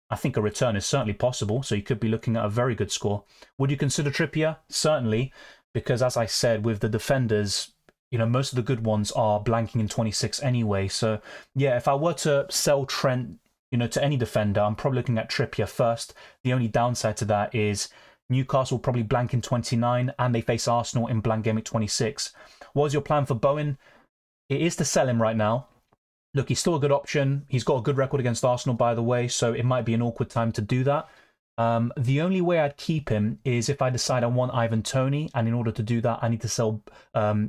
I think a return is certainly possible, so you could be looking at a very good score. Would you consider Trippier? Certainly, because as I said, with the defenders, most of the good ones are blanking in 26 anyway. So yeah, if I were to sell Trent, to any defender, I'm probably looking at Trippier first. The only downside to that is Newcastle will probably blank in 29, and they face Arsenal in Blank Gameweek 26. What was your plan for Bowen? It is to sell him right now. Look, he's still a good option. He's got a good record against Arsenal, by the way, so it might be an awkward time to do that. The only way I'd keep him is if I decide I want Ivan Toney, and in order to do that, I need to sell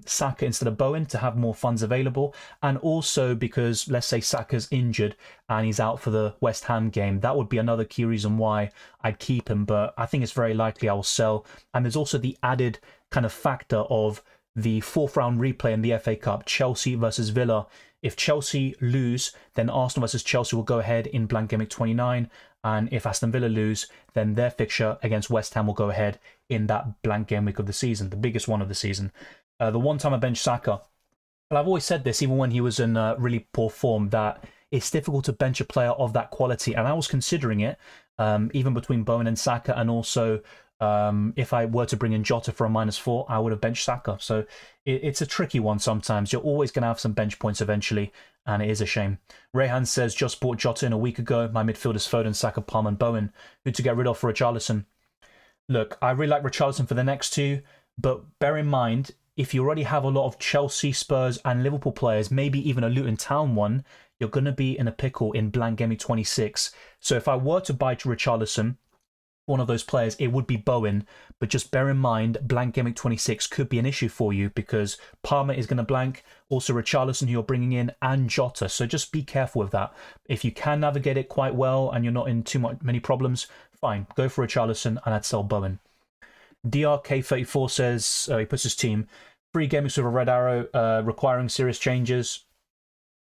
Saka instead of Bowen to have more funds available. And also because, let's say, Saka's injured and he's out for the West Ham game, that would be another key reason why I'd keep him. But I think it's very likely I will sell. And there's also the added kind of factor of the fourth round replay in the FA Cup, Chelsea versus Villa. If Chelsea lose, then Arsenal versus Chelsea will go ahead in Blank Gameweek 29. And if Aston Villa lose, then their fixture against West Ham will go ahead in that Blank Gameweek of the season, the biggest one of the season. The one time I benched Saka, well, I've always said this, even when he was in really poor form, that it's difficult to bench a player of that quality. And I was considering it, even between Bowen and Saka, and also if I were to bring in Jota for a -4, I would have benched Saka. So it's a tricky one sometimes. You're always going to have some bench points eventually, and it is a shame. Rayhan says, just bought Jota in a week ago. My midfielders Foden, Saka, Palmer and Bowen. Who to get rid of for Richarlison? Look, I really like Richarlison for the next two, but bear in mind, if you already have a lot of Chelsea, Spurs and Liverpool players, maybe even a Luton Town one, you're going to be in a pickle in Blank Gameweek 26. So if I were to buy Richarlison, one of those players, it would be Bowen. But just bear in mind, Blank Gameweek 26 could be an issue for you because Palmer is going to blank, also Richarlison who you're bringing in, and Jota. So just be careful with that. If you can navigate it quite well and you're not in many problems, fine, go for Richarlison and I'd sell Bowen. DRK34 says, he puts his team, 3 games with a red arrow requiring serious changes.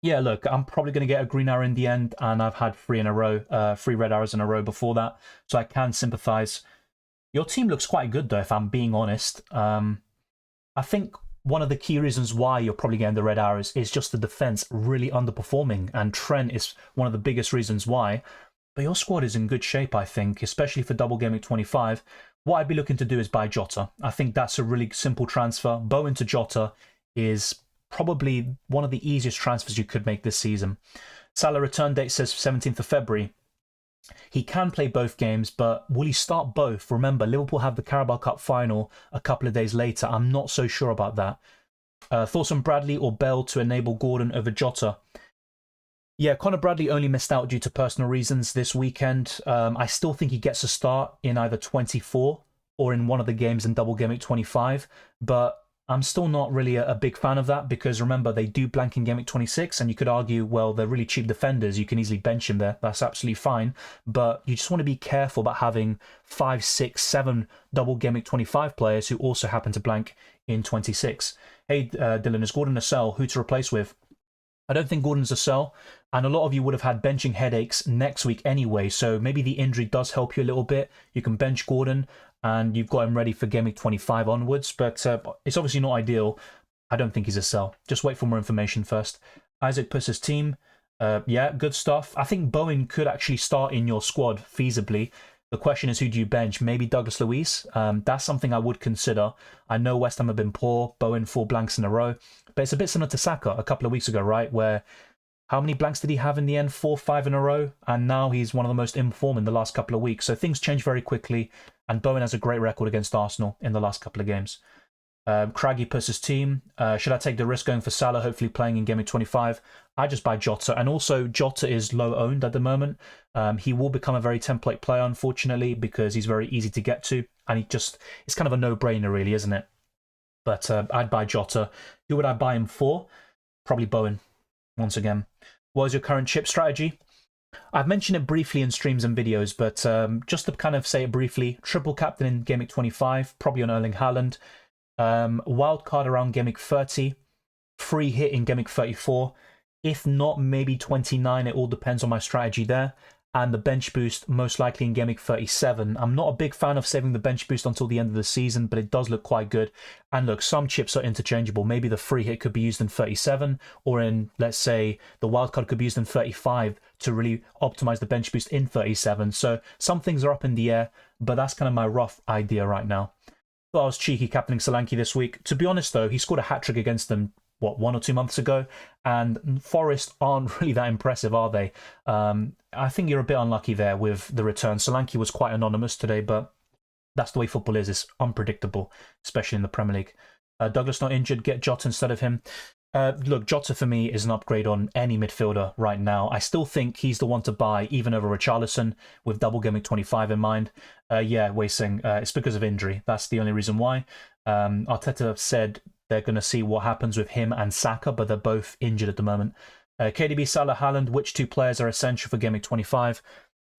Yeah, look, I'm probably going to get a green arrow in the end, and I've had 3 in a row, 3 red arrows in a row before that, so I can sympathise. Your team looks quite good, though, if I'm being honest. I think one of the key reasons why you're probably getting the red arrows is just the defence really underperforming, and Trent is one of the biggest reasons why. But your squad is in good shape, I think, especially for Double Gameweek 25. What I'd be looking to do is buy Jota. I think that's a really simple transfer. Bowen to Jota is probably one of the easiest transfers you could make this season. Salah return date says 17th of February. He can play both games, but will he start both? Remember, Liverpool have the Carabao Cup final a couple of days later. I'm not so sure about that. Thoughts on Bradley or Bell to enable Gordon over Jota? Yeah, Conor Bradley only missed out due to personal reasons this weekend. I still think he gets a start in either 24 or in one of the games in Double Gameweek 25, but I'm still not really a big fan of that because remember, they do blank in Gameweek 26 and you could argue, well, they're really cheap defenders. You can easily bench him there. That's absolutely fine. But you just want to be careful about having 5, 6, 7 Double Gameweek 25 players who also happen to blank in 26. Hey, Dylan, is Gordon a sell? Who to replace with? I don't think Gordon's a sell, and a lot of you would have had benching headaches next week anyway, so maybe the injury does help you a little bit. You can bench Gordon, and you've got him ready for Game Week 25 onwards, but it's obviously not ideal. I don't think he's a sell. Just wait for more information first. Isaac puts his team. Yeah, good stuff. I think Bowen could actually start in your squad feasibly. The question is, who do you bench? Maybe Douglas Luiz. That's something I would consider. I know West Ham have been poor. Bowen 4 blanks in a row. But it's a bit similar to Saka a couple of weeks ago, right? Where how many blanks did he have in the end? 4, 5 in a row. And now he's one of the most in form in the last couple of weeks. So things change very quickly. And Bowen has a great record against Arsenal in the last couple of games. Craggy puts his team. Should I take the risk going for Salah, hopefully playing in Game Week 25? I just buy Jota. And also, Jota is low owned at the moment. He will become a very template player, unfortunately, because he's very easy to get to. And it's kind of a no-brainer, really, isn't it? But I'd buy Jota. Who would I buy him for? Probably Bowen, once again. What is your current chip strategy? I've mentioned it briefly in streams and videos, but just to kind of say it briefly, triple captain in Game Week 25, probably on Erling Haaland. Wild card around Game Week 30, free hit in Game Week 34. If not, maybe 29. It all depends on my strategy there. And the bench boost most likely in Game Week 37. I'm not a big fan of saving the bench boost until the end of the season, but it does look quite good. And look, some chips are interchangeable. Maybe the free hit could be used in 37, or in, let's say, the wildcard could be used in 35 to really optimize the bench boost in 37. So some things are up in the air, but that's kind of my rough idea right now. Well, I was cheeky captaining Solanke this week. To be honest, though, he scored a hat-trick against them, 1 or 2 months ago? And Forest aren't really that impressive, are they? I think you're a bit unlucky there with the return. Solanke was quite anonymous today, but that's the way football is. It's unpredictable, especially in the Premier League. Douglas not injured, get Jota instead of him. Look, Jota for me is an upgrade on any midfielder right now. I still think he's the one to buy, even over Richarlison, with Double Gameweek 25 in mind. Yeah, Wei Sing, it's because of injury. That's the only reason why. Arteta said they're going to see what happens with him and Saka, but they're both injured at the moment. KDB, Salah, Haaland, which 2 players are essential for Game Week 25?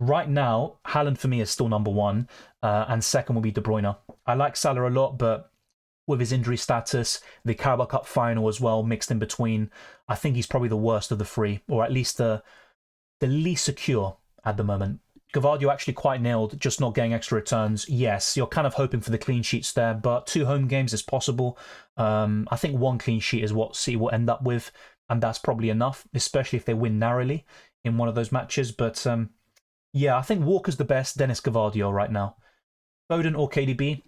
Right now, Haaland for me is still number 1, and second will be De Bruyne. I like Salah a lot, but with his injury status, the Carabao Cup final as well, mixed in between, I think he's probably the worst of the 3, or at least the least secure at the moment. Gavardio actually quite nailed just not getting extra returns. Yes, you're kind of hoping for the clean sheets there, but 2 home games is possible. I think 1 clean sheet is what City will end up with, and that's probably enough, especially if they win narrowly in one of those matches. But yeah, I think Walker's the best, Dennis Gavardio right now. Foden or KDB?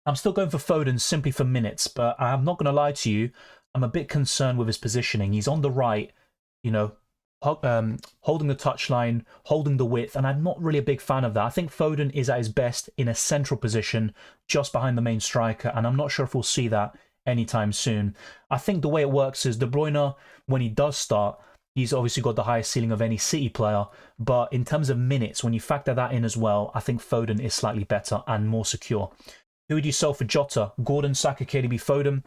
I'm still going for Foden simply for minutes, but I'm not going to lie to you. I'm a bit concerned with his positioning. He's on the right, you know, holding the touchline, holding the width, and I'm not really a big fan of that. I think Foden is at his best in a central position, just behind the main striker, and I'm not sure if we'll see that anytime soon. I think the way it works is De Bruyne, when he does start, he's obviously got the highest ceiling of any City player, but in terms of minutes, when you factor that in as well, I think Foden is slightly better and more secure. Who would you sell for Jota? Gordon, Saka, KDB, Foden?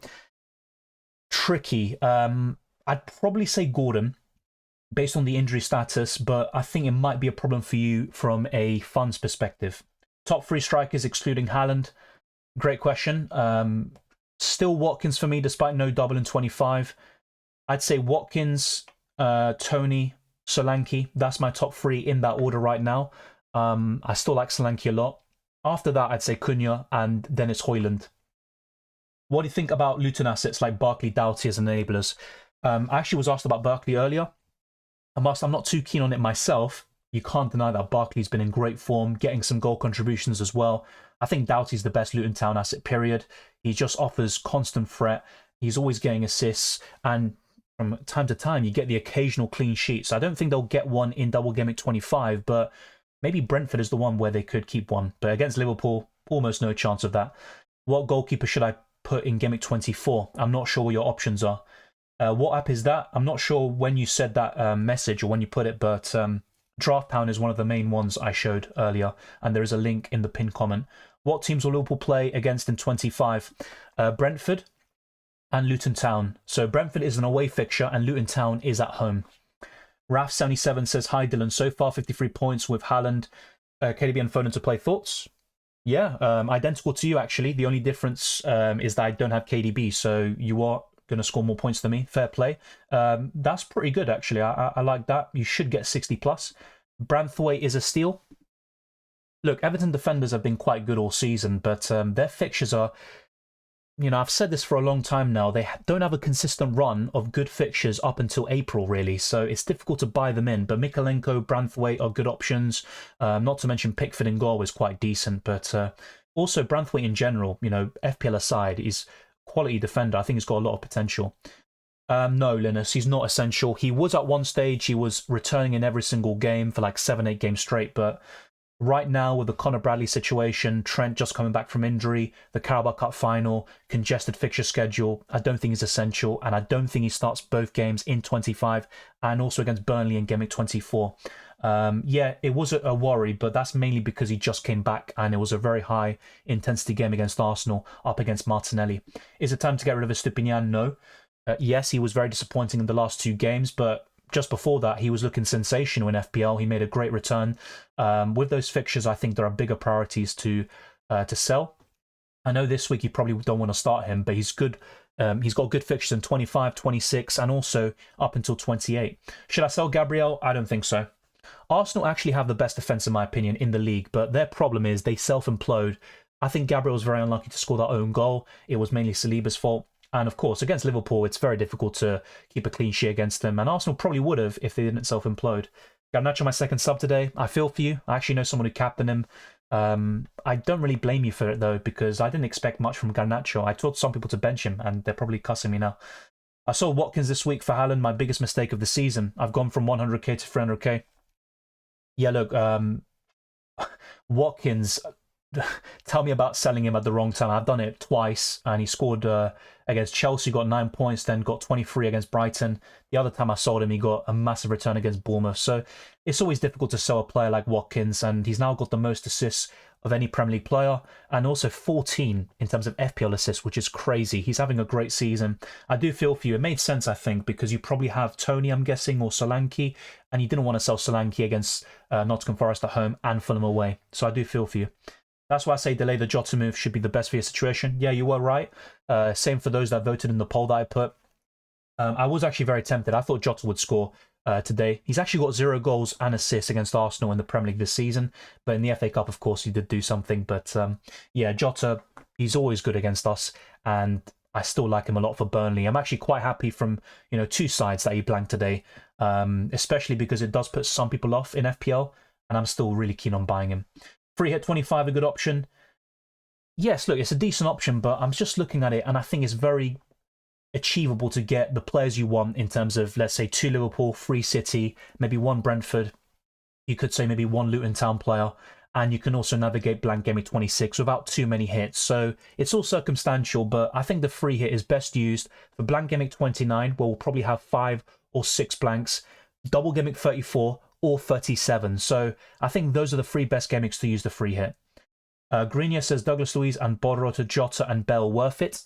Tricky. I'd probably say Gordon, based on the injury status, but I think it might be a problem for you from a funds perspective. Top 3 strikers excluding Haaland? Great question. Still Watkins for me, despite no double in 25. I'd say Watkins, Tony, Solanke. That's my top 3 in that order right now. I still like Solanke a lot. After that, I'd say Cunha and Dennis Højlund. What do you think about Luton assets like Barkley, Doughty as enablers? I actually was asked about Barkley earlier. I'm not too keen on it myself. You can't deny that Barkley's been in great form, getting some goal contributions as well. I think Doughty's the best Luton Town asset, period. He just offers constant threat. He's always getting assists, and from time to time, you get the occasional clean sheet. So I don't think they'll get one in Double Gameweek 25, but maybe Brentford is the one where they could keep one. But against Liverpool, almost no chance of that. What goalkeeper should I put in Game Week 24? I'm not sure what your options are. What app is that? I'm not sure when you said that message or when you put it, but Draft Pound is one of the main ones I showed earlier, and there is a link in the pinned comment. What teams will Liverpool play against in 25? Brentford and Luton Town. So Brentford is an away fixture and Luton Town is at home. Raf77 says, hi Dylan, so far 53 points with Haaland, KDB and Foden to play. Thoughts? Yeah, identical to you actually. The only difference is that I don't have KDB, so you are going to score more points than me. Fair play. That's pretty good, actually. I like that. You should get 60 plus. Branthwaite is a steal. Look, Everton defenders have been quite good all season, but their fixtures are... You know, I've said this for a long time now. They don't have a consistent run of good fixtures up until April, really. So it's difficult to buy them in. But Mikalenko, Branthwaite are good options. Not to mention Pickford in goal is quite decent. But also Branthwaite in general, you know, FPL aside, is quality defender. I think he's got a lot of potential. No, Linus, he's not essential. He was at one stage. He was returning in every single game for like 7-8 games straight. But right now, with the Conor Bradley situation, Trent just coming back from injury, the Carabao Cup final, congested fixture schedule, I don't think he's essential, and I don't think he starts both games in 25 and also against Burnley in Gameweek 24. Yeah, it was a worry, but that's mainly because he just came back and it was a very high intensity game against Arsenal up against Martinelli. Is it time to get rid of Estupiñán? No. Yes, he was very disappointing in the last 2 games, but just before that, he was looking sensational in FPL. He made a great return. With those fixtures, I think there are bigger priorities to sell. I know this week you probably don't want to start him, but he's good. He's got good fixtures in 25, 26, and also up until 28. Should I sell Gabriel? I don't think so. Arsenal actually have the best defence, in my opinion, in the league, but their problem is they self-implode. I think Gabriel was very unlucky to score that own goal. It was mainly Saliba's fault. And of course, against Liverpool, it's very difficult to keep a clean sheet against them. And Arsenal probably would have if they didn't self-implode. Garnacho, my second sub today. I feel for you. I actually know someone who captained him. I don't really blame you for it, though, because I didn't expect much from Garnacho. I told some people to bench him, and they're probably cussing me now. I saw Watkins this week for Haaland, my biggest mistake of the season. I've gone from 100k to 300k. Yeah, look, Watkins... Tell me about selling him at the wrong time. I've done it twice, and he scored against Chelsea, got 9 points, then got 23 against Brighton. The other time I sold him, he got a massive return against Bournemouth. So it's always difficult to sell a player like Watkins, and he's now got the most assists of any Premier League player, and also 14 in terms of FPL assists, which is crazy. He's having a great season. I do feel for you. It made sense, I think, because you probably have Tony, I'm guessing, or Solanke, and you didn't want to sell Solanke against Nottingham Forest at home and Fulham away. So I do feel for you. That's why I say delay the Jota move should be the best for your situation. Yeah, you were right. Same for those that voted in the poll that I put. I was actually very tempted. I thought Jota would score today. He's actually got 0 goals and assists against Arsenal in the Premier League this season. But in the FA Cup, of course, he did do something. But yeah, Jota, he's always good against us. And I still like him a lot for Burnley. I'm actually quite happy from, 2 sides that he blanked today. Especially because it does put some people off in FPL. And I'm still really keen on buying him. Free hit 25, a good option. Yes, look, it's a decent option, but I'm just looking at it and I think it's very achievable to get the players you want in terms of, let's say, 2 Liverpool, 3 City, maybe 1 Brentford. You could say maybe 1 Luton Town player, and you can also navigate Blank Gameweek 26 without too many hits. So it's all circumstantial, but I think the free hit is best used for Blank Gameweek 29, where we'll probably have 5 or 6 blanks, Double Gameweek 34, or 37. So I think those are the 3 best gameweeks to use the free hit. Greenia says Douglas Luiz and Borro to Jota and Bell worth it.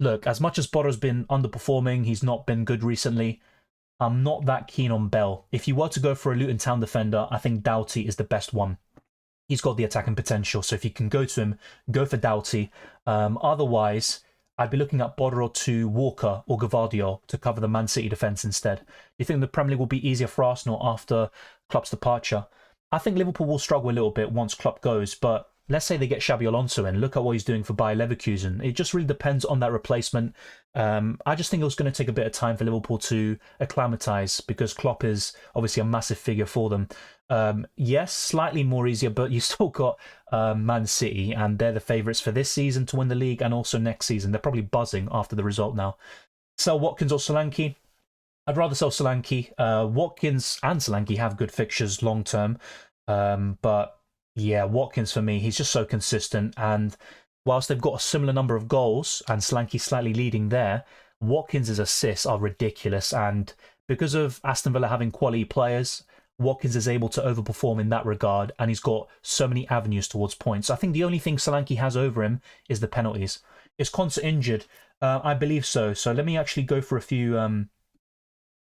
Look, as much as Borro's been underperforming, he's not been good recently. I'm not that keen on Bell. If you were to go for a Luton Town defender, I think Doughty is the best one. He's got the attacking potential, so if you can go to him, go for Doughty. Otherwise, I'd be looking at Borro to Walker or Gvardiol to cover the Man City defence instead. Do you think the Premier League will be easier for Arsenal after Klopp's departure? I think Liverpool will struggle a little bit once Klopp goes, but let's say they get Xabi Alonso in. Look at what he's doing for Bayer Leverkusen. It just really depends on that replacement. I just think it was going to take a bit of time for Liverpool to acclimatise because Klopp is obviously a massive figure for them. Yes, slightly more easier, but you still got Man City, and they're the favourites for this season to win the league and also next season. They're probably buzzing after the result now. Sell Watkins or Solanke? I'd rather sell Solanke. Watkins and Solanke have good fixtures long term, but yeah, Watkins for me, he's just so consistent, and whilst they've got a similar number of goals and Solanke slightly leading there, Watkins' assists are ridiculous, and because of Aston Villa having quality players, Watkins is able to overperform in that regard, and he's got so many avenues towards points. I think the only thing Solanke has over him is the penalties. Is Konsa injured? I believe so. So let me actually go for a few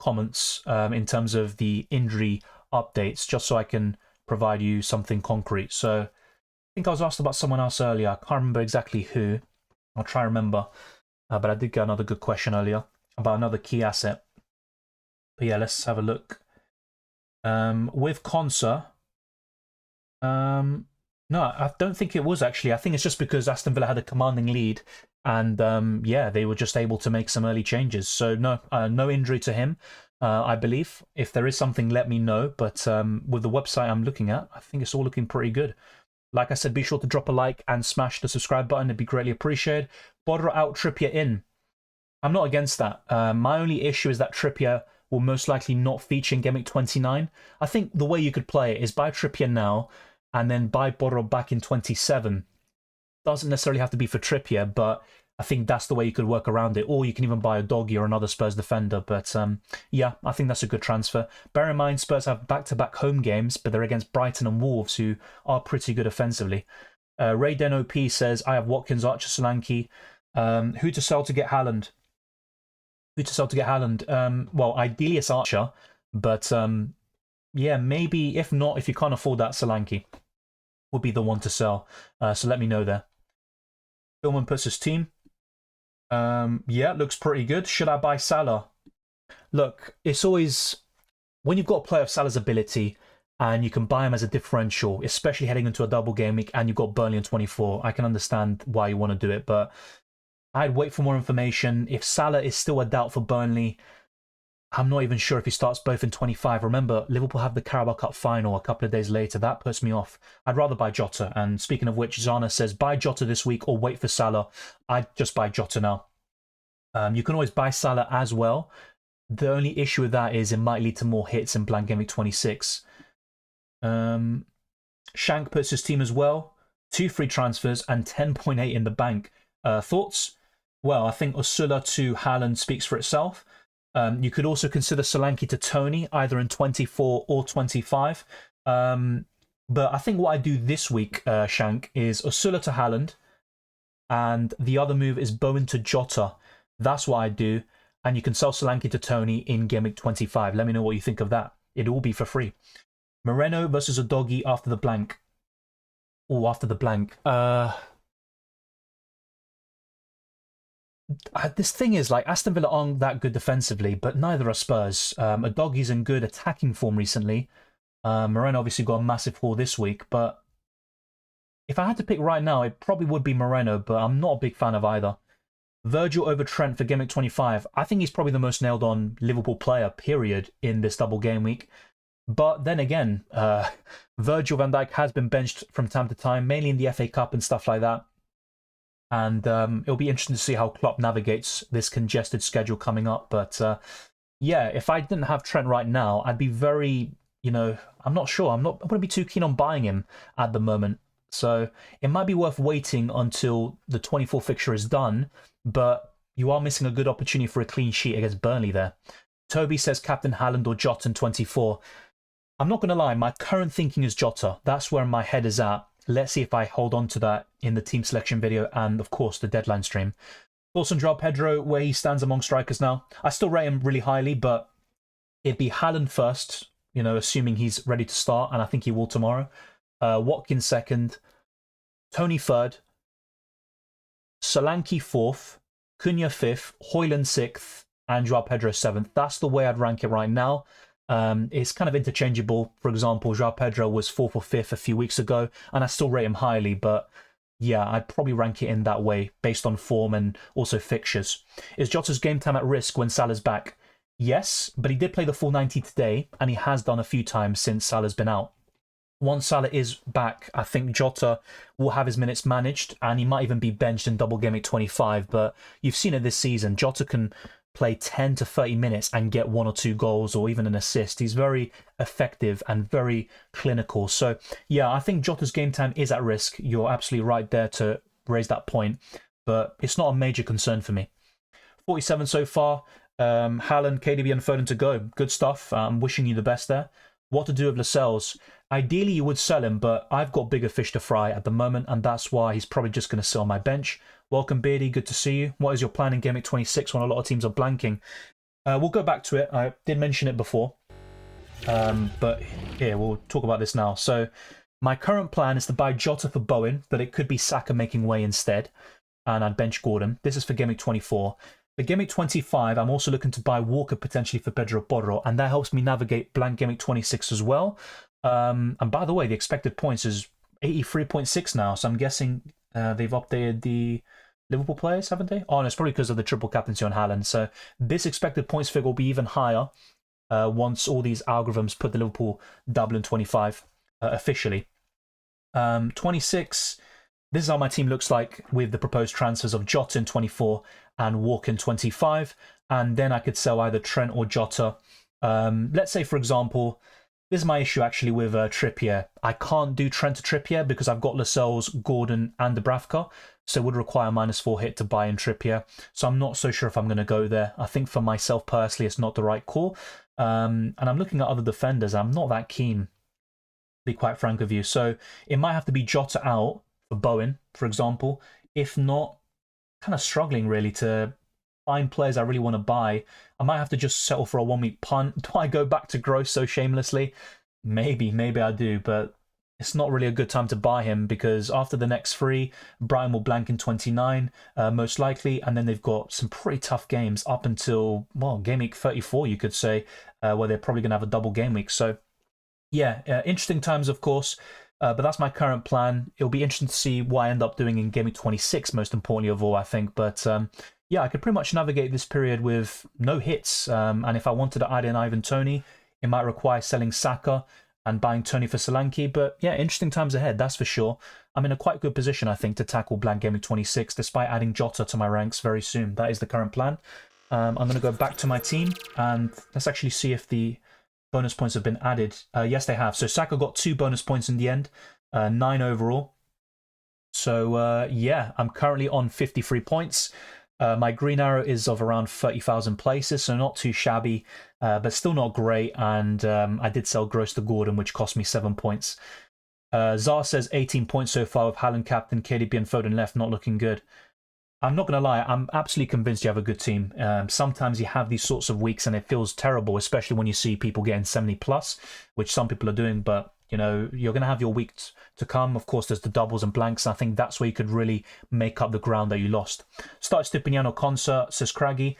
comments in terms of the injury updates, just so I can provide you something concrete. So I think I was asked about someone else earlier. I can't remember exactly who. I'll try and remember. But I did get another good question earlier about another key asset. But yeah, let's have a look. With Conser, no, I don't think it was actually. I think it's just because Aston Villa had a commanding lead, and yeah, they were just able to make some early changes. So no, no injury to him, I believe. If there is something, let me know. But with the website I'm looking at, I think it's all looking pretty good. Like I said, be sure to drop a like and smash the subscribe button. It'd be greatly appreciated. Bodra out, Trippier in. I'm not against that. My only issue is that Trippier will most likely not feature in Gameweek 29. I think the way you could play it is buy Trippier now and then buy Bodra back in 27. Doesn't necessarily have to be for Trippier, but I think that's the way you could work around it. Or you can even buy a Doggy or another Spurs defender. But yeah, I think that's a good transfer. Bear in mind, Spurs have back-to-back home games, but they're against Brighton and Wolves, who are pretty good offensively. Ray Den OP says, I have Watkins, Archer, Solanke. Who to sell to get Haaland? Who to sell to get Haaland? Well, ideally it's Archer, but yeah, maybe if not, if you can't afford that, Solanke would be the one to sell. So let me know there. Philman puts his team. Yeah, looks pretty good. Should I buy Salah? Look, it's always when you've got a player of Salah's ability and you can buy him as a differential, especially heading into a double game week, and you've got Burnley on 24. I can understand why you want to do it, but I'd wait for more information. If Salah is still a doubt for Burnley, I'm not even sure if he starts both in 25. Remember, Liverpool have the Carabao Cup final a couple of days later. That puts me off. I'd rather buy Jota. And speaking of which, Zana says, buy Jota this week or wait for Salah. I'd just buy Jota now. You can always buy Salah as well. The only issue with that is it might lead to more hits in Blank Gameweek 26. Shank puts his team as well. 2 free transfers and 10.8 in the bank. Thoughts? Well, I think Ursula to Haaland speaks for itself. You could also consider Solanke to Tony, either in 24 or 25. But I think what I do this week, Shank, is Ursula to Haaland, and the other move is Bowen to Jota. That's what I do. And you can sell Solanke to Tony in Game Week 25. Let me know what you think of that. It'll all be for free. Moreno versus a Doggy after the blank. Oh, after the blank. This thing is, like, Aston Villa aren't that good defensively, but neither are Spurs. A Doggy's in good attacking form recently. Moreno obviously got a massive haul this week, but if I had to pick right now, it probably would be Moreno, but I'm not a big fan of either. Virgil over Trent for Game Week 25. I think he's probably the most nailed-on Liverpool player, period, in this double game week. But then again, Virgil van Dijk has been benched from time to time, mainly in the FA Cup and stuff like that. And it'll be interesting to see how Klopp navigates this congested schedule coming up. But yeah, if I didn't have Trent right now, I'd be very, I'm not sure. I wouldn't be too keen on buying him at the moment. So it might be worth waiting until the 24 fixture is done. But you are missing a good opportunity for a clean sheet against Burnley there. Toby says Captain Haaland or Jota in 24. I'm not going to lie, my current thinking is Jota. That's where my head is at. Let's see if I hold on to that in the team selection video and, of course, the deadline stream. Thoughts on Joao Pedro, where he stands among strikers now? I still rate him really highly, but it'd be Haaland first, assuming he's ready to start, and I think he will tomorrow. Watkins second, Tony third, Solanke fourth, Cunha fifth, Højlund sixth, and Joao Pedro seventh. That's the way I'd rank it right now. It's kind of interchangeable. For example, Joao Pedro was 4th or 5th a few weeks ago, and I still rate him highly, but yeah, I'd probably rank it in that way, based on form and also fixtures. Is Jota's game time at risk when Salah's back? Yes, but he did play the full 90 today, and he has done a few times since Salah's been out. Once Salah is back, I think Jota will have his minutes managed, and he might even be benched in double game at 25, but you've seen it this season. Jota can play 10 to 30 minutes and get 1 or 2 goals or even an assist. He's very effective and very clinical. So yeah, I think Jota's game time is at risk. You're absolutely right there to raise that point, but it's not a major concern for me. 47 so far. Haaland, KDB and Foden to go. Good stuff. I'm wishing you the best there. What to do with Lascelles? Ideally, you would sell him, but I've got bigger fish to fry at the moment, and that's why he's probably just going to sit on my bench. Welcome, Beardy. Good to see you. What is your plan in Game Week 26 when a lot of teams are blanking? We'll go back to it. I did mention it before, but here, we'll talk about this now. So my current plan is to buy Jota for Bowen, but it could be Saka making way instead. and I'd bench Gordon. This is for Game Week 24. For Game Week 25, I'm also looking to buy Walker potentially for Pedro Porro, and that helps me navigate Blank Game Week 26 as well. And by the way, the expected points is 83.6 now, so I'm guessing they've updated the Liverpool players, haven't they? Oh, no, it's probably because of the triple captaincy on Haaland. So this expected points figure will be even higher once all these algorithms put the Liverpool double in 25 officially. 26, this is how my team looks like with the proposed transfers of Jota in 24 and Walker in 25. And then I could sell either Trent or Jota. Let's say, for example, this is my issue actually with Trippier. I can't do Trent to Trippier because I've got Lascelles, Gordon, and Dubravka, so it would require a -4 hit to buy in Trippier. So I'm not so sure if I'm going to go there. I think for myself personally, it's not the right call. And I'm looking at other defenders. I'm not that keen, to be quite frank with you. So it might have to be Jota out for Bowen, for example. If not, kind of struggling really to find players I really want to buy. I might have to just settle for a 1 week punt. Do I go back to Gross so shamelessly? Maybe I do, but it's not really a good time to buy him because after the next 3, Brighton will blank in 29, most likely, and then they've got some pretty tough games up until, well, Game Week 34, you could say, where they're probably going to have a double game week. So, yeah, interesting times, of course, but that's my current plan. It'll be interesting to see what I end up doing in Game Week 26, most importantly of all, I think, but yeah, I could pretty much navigate this period with no hits. And if I wanted to add in Ivan Toney, it might require selling Saka and buying Toney for Solanke. But yeah, interesting times ahead, that's for sure. I'm in a quite good position, I think, to tackle Blank Gameweek 26, despite adding Jota to my ranks very soon. That is the current plan. I'm going to go back to my team, and let's actually see if the bonus points have been added. Yes, they have. So Saka got 2 bonus points in the end, 9 overall. So yeah, I'm currently on 53 points. My green arrow is of around 30,000 places, so not too shabby, but still not great. And I did sell Gross to Gordon, which cost me 7 points. Zar says 18 points so far with Haaland captain, KDB and Foden left, not looking good. I'm not going to lie, I'm absolutely convinced you have a good team. Sometimes you have these sorts of weeks and it feels terrible, especially when you see people getting 70 plus, which some people are doing, but you know, you're going to have your week to come. Of course, there's the doubles and blanks. I think that's where you could really make up the ground that you lost. Start Stupinian or Konsa, says Craggy.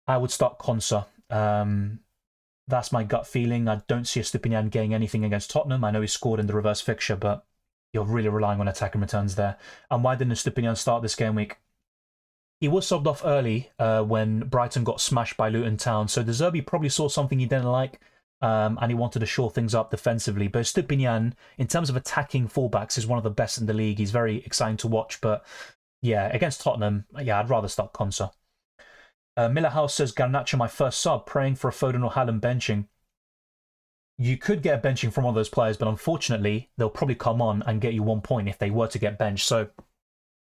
I would start Konsa. That's my gut feeling. I don't see a Stupinian getting anything against Tottenham. I know he scored in the reverse fixture, but you're really relying on attacking returns there. And why didn't Stupinian start this game week? He was subbed off early when Brighton got smashed by Luton Town. So De Zerbi probably saw something he didn't like. And he wanted to shore things up defensively. But Stupinian, in terms of attacking fullbacks, is one of the best in the league. He's very exciting to watch. But yeah, against Tottenham, yeah, I'd rather start Konsa. Miller House says, Garnacho, my first sub, praying for a Foden or Haaland benching. You could get a benching from one of those players, but unfortunately, they'll probably come on and get you 1 point if they were to get benched. So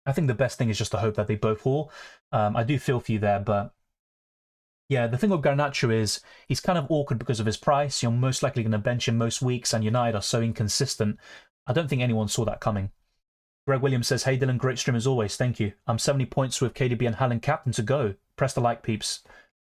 I think the best thing is just to hope that they both haul. I do feel for you there, but yeah, the thing with Garnacho is he's kind of awkward because of his price. You're most likely going to bench him most weeks, and United are so inconsistent. I don't think anyone saw that coming. Greg Williams says, hey Dylan, great stream as always. Thank you. I'm 70 points with KDB and Haaland captain to go. Press the like, peeps.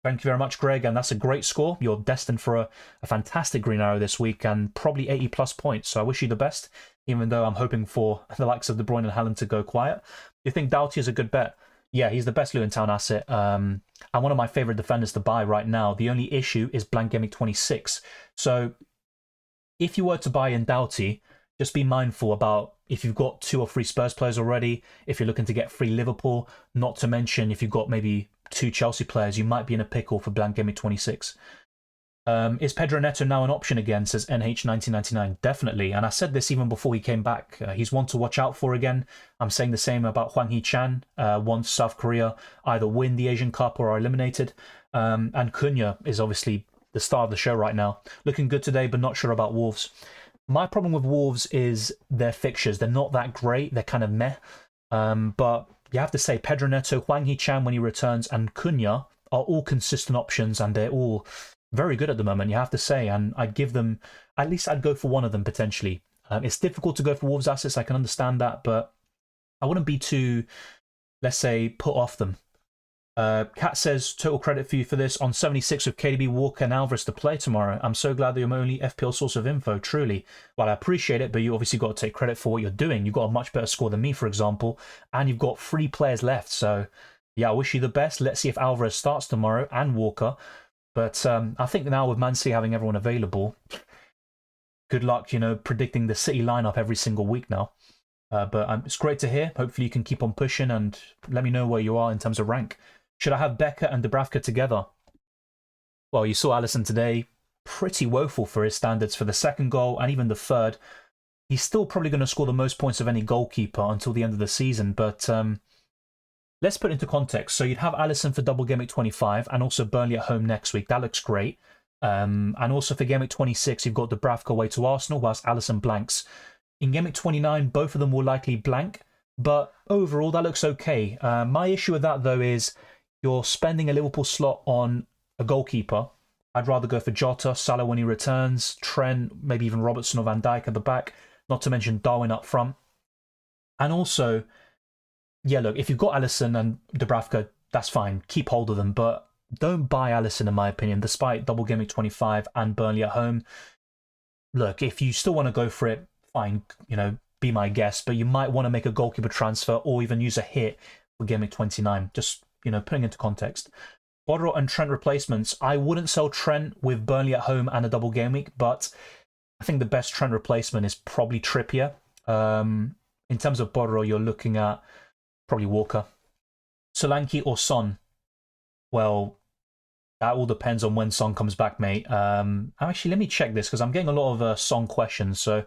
Thank you very much, Greg, and that's a great score. You're destined for a fantastic green arrow this week and probably 80 plus points, so I wish you the best, even though I'm hoping for the likes of De Bruyne and Haaland to go quiet. Do you think Doughty is a good bet? Yeah, he's the best Luton Town asset and one of my favourite defenders to buy right now. The only issue is Blank Gameweek 26. So if you were to buy in Doughty, just be mindful about if you've got 2 or 3 Spurs players already, if you're looking to get free Liverpool, not to mention if you've got maybe 2 Chelsea players, you might be in a pickle for Blank Gameweek 26. Is Pedro Neto now an option again, says NH1999. Definitely, and I said this even before he came back. He's one to watch out for again. I'm saying the same about Hwang Hee-chan once South Korea either win the Asian Cup or are eliminated. And Cunha is obviously the star of the show right now. Looking good today, but not sure about Wolves. My problem with Wolves is their fixtures. They're not that great. They're kind of meh. But you have to say Pedro Neto, Hwang Hee-chan when he returns, and Cunha are all consistent options, and they're all very good at the moment, you have to say, and I'd give them, at least I'd go for one of them potentially. It's difficult to go for Wolves assets, I can understand that, but I wouldn't be too, let's say, put off them. Kat says, total credit for you for this. On 76 with KDB, Walker and Alvarez to play tomorrow. I'm so glad that you're my only FPL source of info, truly. Well, I appreciate it, but you obviously got to take credit for what you're doing. You've got a much better score than me, for example, and you've got 3 players left. So, yeah, I wish you the best. Let's see if Alvarez starts tomorrow and Walker. But I think now with Man City having everyone available, good luck, predicting the City lineup every single week now. But it's great to hear. Hopefully you can keep on pushing and let me know where you are in terms of rank. Should I have Becker and Dubravka together? Well, you saw Alisson today. Pretty woeful for his standards for the second goal and even the third. He's still probably going to score the most points of any goalkeeper until the end of the season. But let's put it into context. So you'd have Alisson for Double Gameweek 25 and also Burnley at home next week. That looks great. And also for Gameweek 26, you've got Dubravka away to Arsenal whilst Alisson blanks. In Gameweek 29, both of them will likely blank. But overall, that looks okay. My issue with that, though, is you're spending a Liverpool slot on a goalkeeper. I'd rather go for Jota, Salah when he returns, Trent, maybe even Robertson or Van Dijk at the back, not to mention Darwin up front. And also, yeah, look, if you've got Alisson and Dubravka, that's fine. Keep hold of them, but don't buy Alisson, in my opinion, despite Double Gameweek 25 and Burnley at home. Look, if you still want to go for it, fine, be my guest, but you might want to make a goalkeeper transfer or even use a hit for Gameweek 29. Just putting into context. Bodro and Trent replacements. I wouldn't sell Trent with Burnley at home and a double game week, but I think the best Trent replacement is probably Trippier. In terms of Bodro, you're looking at probably Walker. Solanke or Son? Well, that all depends on when Son comes back, mate. Actually, let me check this because I'm getting a lot of Son questions. So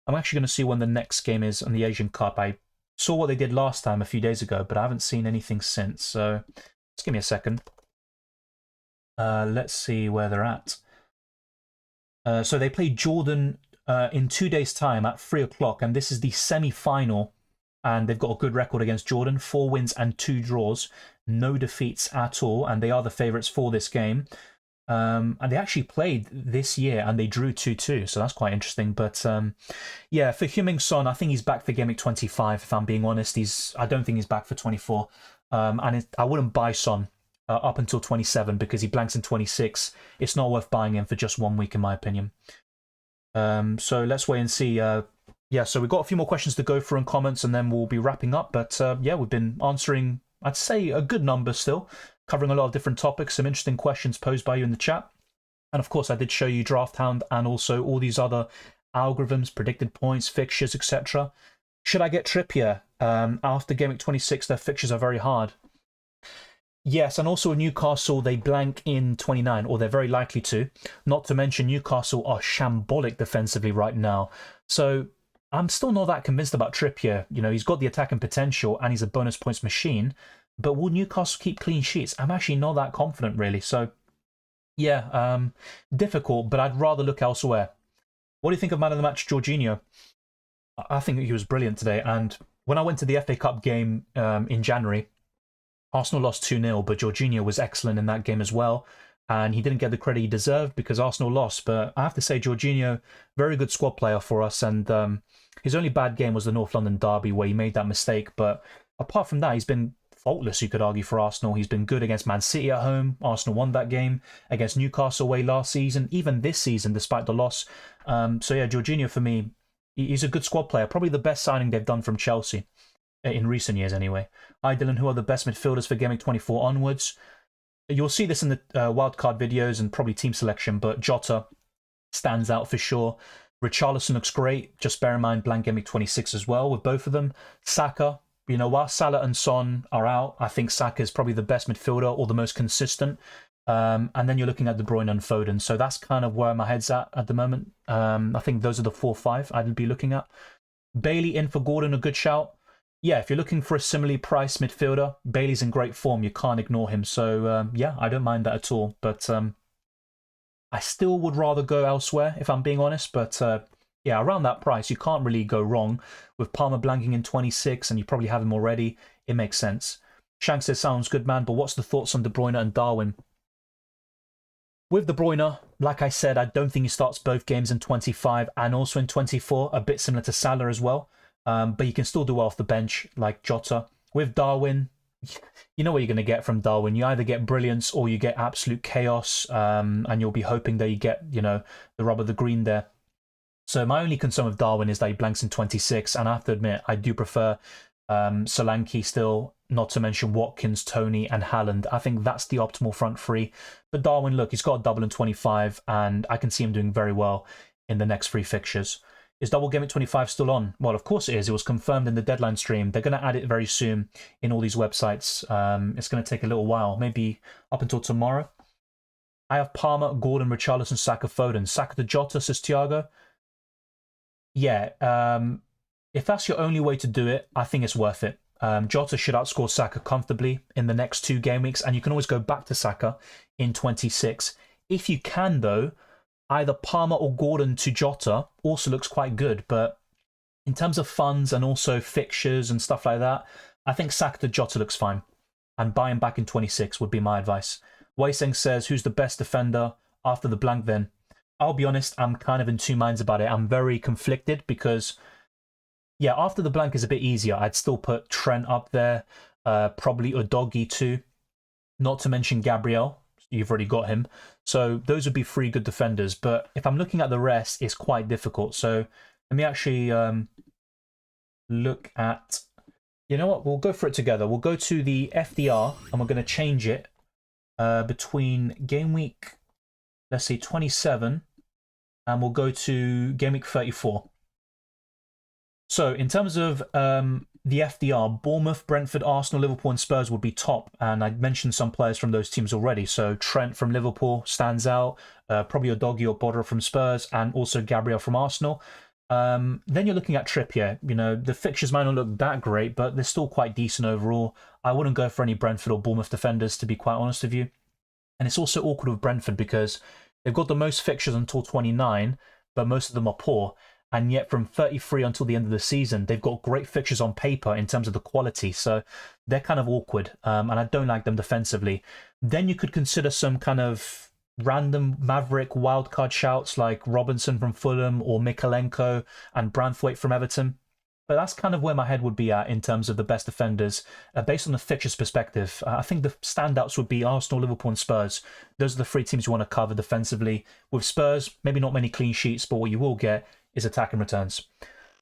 I'm actually going to see when the next game is on the Asian Cup. I saw what they did last time a few days ago, but I haven't seen anything since. So just give me a second. Let's see where they're at. So they play Jordan in 2 days' time at 3 o'clock, and this is the semi-final. And they've got a good record against Jordan, 4 wins and 2 draws, no defeats at all, and they are the favourites for this game. And they actually played this year and they drew 2-2, so that's quite interesting. But yeah, for Heung-min Son, I think he's back for Gameweek 25, if I'm being honest. I don't think he's back for 24. I wouldn't buy Son up until 27 because he blanks in 26. It's not worth buying him for just 1 week, in my opinion. So let's wait and see. Yeah, so we've got a few more questions to go through in comments and then we'll be wrapping up. But yeah, we've been answering, I'd say, a good number still, covering a lot of different topics, some interesting questions posed by you in the chat. And of course, I did show you Draft Hound and also all these other algorithms, predicted points, fixtures, etc. Should I get Trippier? After Game Week 26, their fixtures are very hard. Yes, and also Newcastle, they blank in 29, or they're very likely to. Not to mention Newcastle are shambolic defensively right now. So I'm still not that convinced about Trippier. He's got the attacking potential and he's a bonus points machine. But will Newcastle keep clean sheets? I'm actually not that confident, really. So, yeah, difficult, but I'd rather look elsewhere. What do you think of man of the match, Jorginho? I think he was brilliant today. And when I went to the FA Cup game in January, Arsenal lost 2-0, but Jorginho was excellent in that game as well. And he didn't get the credit he deserved because Arsenal lost. But I have to say, Jorginho, very good squad player for us. And his only bad game was the North London derby where he made that mistake. But apart from that, he's been faultless, you could argue, for Arsenal. He's been good against Man City at home. Arsenal won that game. Against Newcastle away last season. Even this season, despite the loss. So yeah, Jorginho, for me, he's a good squad player. Probably the best signing they've done from Chelsea. In recent years, anyway. Hi, Dylan. Who are the best midfielders for Game Week 24 onwards? You'll see this in the wildcard videos and probably team selection, but Jota stands out for sure. Richarlison looks great. Just bear in mind Blank Gameweek 26 as well with both of them. Saka, while Salah and Son are out, I think Saka is probably the best midfielder or the most consistent. And then you're looking at De Bruyne and Foden. So that's kind of where my head's at the moment. I think those are the 4-5 I'd be looking at. Bailey in for Gordon, a good shout. Yeah, if you're looking for a similarly priced midfielder, Bailey's in great form. You can't ignore him. So, yeah, I don't mind that at all. But I still would rather go elsewhere, if I'm being honest. But, yeah, around that price, you can't really go wrong. With Palmer blanking in 26, and you probably have him already, it makes sense. Shank says, sounds good, man. But what's the thoughts on De Bruyne and Darwin? With De Bruyne, like I said, I don't think he starts both games in 25 and also in 24. A bit similar to Salah as well. But you can still do well off the bench, like Jota. With Darwin, you know what you're going to get from Darwin. You either get brilliance or you get absolute chaos, and you'll be hoping that you get, you know, the rub of the green there. So my only concern with Darwin is that he blanks in 26, and I have to admit, I do prefer Solanke still, not to mention Watkins, Tony, and Haaland. I think that's the optimal front three. But Darwin, look, he's got a double in 25, and I can see him doing very well in the next 3 fixtures. Is Double Gameweek 25 still on? Well, of course it is. It was confirmed in the deadline stream. They're going to add it very soon in all these websites. It's going to take a little while, maybe up until tomorrow. I have Palmer, Gordon, Richarlison, Saka, Foden. Saka to Jota, says Thiago. Yeah, if that's your only way to do it, I think it's worth it. Jota should outscore Saka comfortably in the next 2 game weeks, and you can always go back to Saka in 26. If you can, though, either Palmer or Gordon to Jota also looks quite good, but in terms of funds and also fixtures and stuff like that, I think Saka to Jota looks fine, and buying back in 26 would be my advice. Weiseng says, who's the best defender after the blank then? I'll be honest, I'm kind of in 2 minds about it. I'm very conflicted because, yeah, after the blank is a bit easier. I'd still put Trent up there, probably Udogie too, not to mention Gabriel. You've already got him. So those would be 3 good defenders. But if I'm looking at the rest, it's quite difficult. So let me actually look at, you know what, we'll go for it together. We'll go to the FDR and we're going to change it between game week, let's see, 27, and we'll go to game week 34. So in terms of the FDR, Bournemouth, Brentford, Arsenal, Liverpool and Spurs would be top. And I mentioned some players from those teams already. So Trent from Liverpool stands out, probably Udogie or Bodder from Spurs, and also Gabriel from Arsenal. Then you're looking at Trippier. You know, the fixtures might not look that great, but they're still quite decent overall. I wouldn't go for any Brentford or Bournemouth defenders, to be quite honest with you. And it's also awkward with Brentford because they've got the most fixtures until 29, but most of them are poor. And yet from 33 until the end of the season, they've got great fixtures on paper in terms of the quality. So they're kind of awkward, and I don't like them defensively. Then you could consider some kind of random Maverick wildcard shouts like Robinson from Fulham or Mikalenko and Branthwaite from Everton. But that's kind of where my head would be at in terms of the best defenders. Based on the fixtures perspective, I think the standouts would be Arsenal, Liverpool and Spurs. Those are the 3 teams you want to cover defensively. With Spurs, maybe not many clean sheets, but what you will get is attack and returns.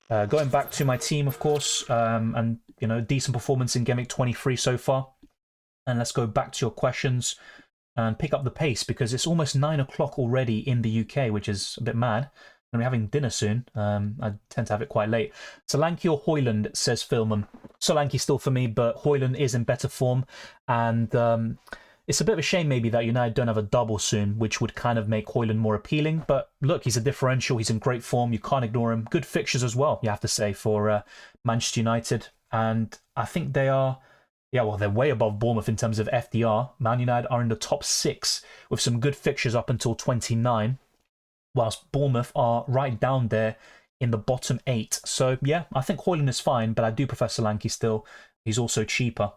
Going back to my team, of course, and, you know, decent performance in Game Week 23 so far. And let's go back to your questions and pick up the pace because it's almost 9 o'clock already in the UK, which is a bit mad. And we're having dinner soon. I tend to have it quite late. Solanke or Højlund, says Philman. Solanke still for me, but Højlund is in better form. And it's a bit of a shame maybe that United don't have a double soon, which would kind of make Højlund more appealing. But look, he's a differential. He's in great form. You can't ignore him. Good fixtures as well, you have to say, for Manchester United. And I think they are, yeah, well, they're way above Bournemouth in terms of FDR. Man United are in the top 6 with some good fixtures up until 29. Whilst Bournemouth are right down there in the bottom 8. So, yeah, I think Højlund is fine, but I do prefer Solanke still. He's also cheaper.